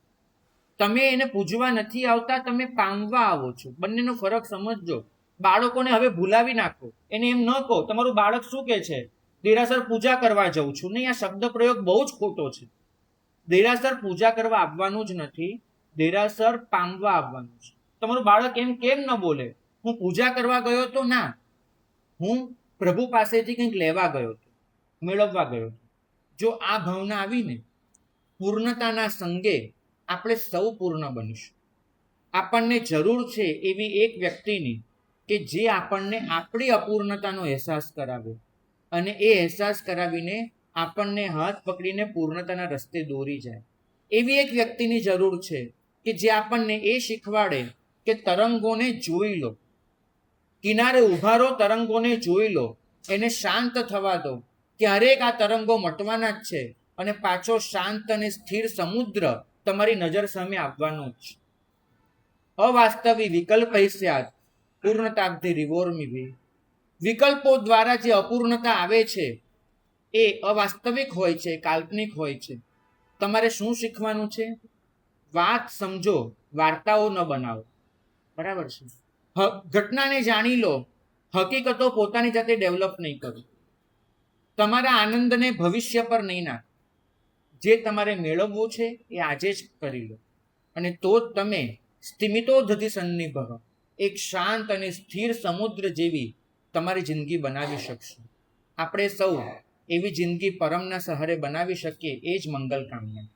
તમે એને પૂજવા નથી આવતા, તમે પામવા આવો છો. બંનેનો ફરક સમજજો. બાળકોને હવે ભૂલાવી નાખો. એને એમ ન કહો તમારું બાળક શું કહે છે, દેરાસર પૂજા કરવા જઉં છું. નહીં, આ શબ્દ પ્રયોગ બહુ જ ખોટો છે. દેરાસર પૂજા કરવા આવવાનું જ નથી, દેરાસર પામવા આવવાનું છે. તમારું બાળક એમ કેમ ન બોલે, હું પૂજા કરવા ગયો તો? ના, હું પ્રભુ પાસેથી કંઈક લેવા ગયો હતો, મેળવવા ગયો હતો. જો આ ભાવના આવીને પૂર્ણતાના સંગે આપણે સૌ પૂર્ણ બનીશું. આપણને જરૂર છે એવી એક વ્યક્તિની કે જે આપણને આપણી અપૂર્ણતાનો અહેસાસ કરાવે અને એ અહેસાસ કરાવીને આપણને હાથ પકડીને પૂર્ણતાના રસ્તે દોરી જાય. એવી એક વ્યક્તિની જરૂર છે કે જે આપણને એ શીખવાડે કે તરંગોને જોઈ લો, કિનારે ઉભા રહો, તરંગોને જોઈ લો, એને શાંત થવા દો. ક્યારેક આ તરંગો મટવાના જ છે અને પાછો શાંત અને સ્થિર સમુદ્ર તમારી નજર સામે આવવાનો જ છે. અવાસ્તવિક વિકલ્પ સ્યાદ પૂર્ણતાબ્ધિ રિવોર્મિભિ. વિકલ્પો દ્વારા જે અપૂર્ણતા આવે છે એ અવાસ્તવિક હોય છે, કાલ્પનિક હોય છે. તમારે શું શીખવાનું છે? વાત સમજો, વાર્તાઓ ન બનાવો. બરાબર છે? ઘટનાને જાણી લો, હકીકતો પોતાની જાતે ડેવલપ નહીં કરો. તમારા આનંદને ભવિષ્ય પર નહીં નાખો. જે તમારે મેળવવું છે એ આજે જ કરી લો, અને તો જ તમે સ્થિમિતોધતિ સન્નિભ, એક શાંત અને સ્થિર સમુદ્ર જેવી તમારી જિંદગી બનાવી શકશો. આપણે સૌ એવી જિંદગી પરમના સહારે બનાવી શકીએ, એ જ મંગલ કામના.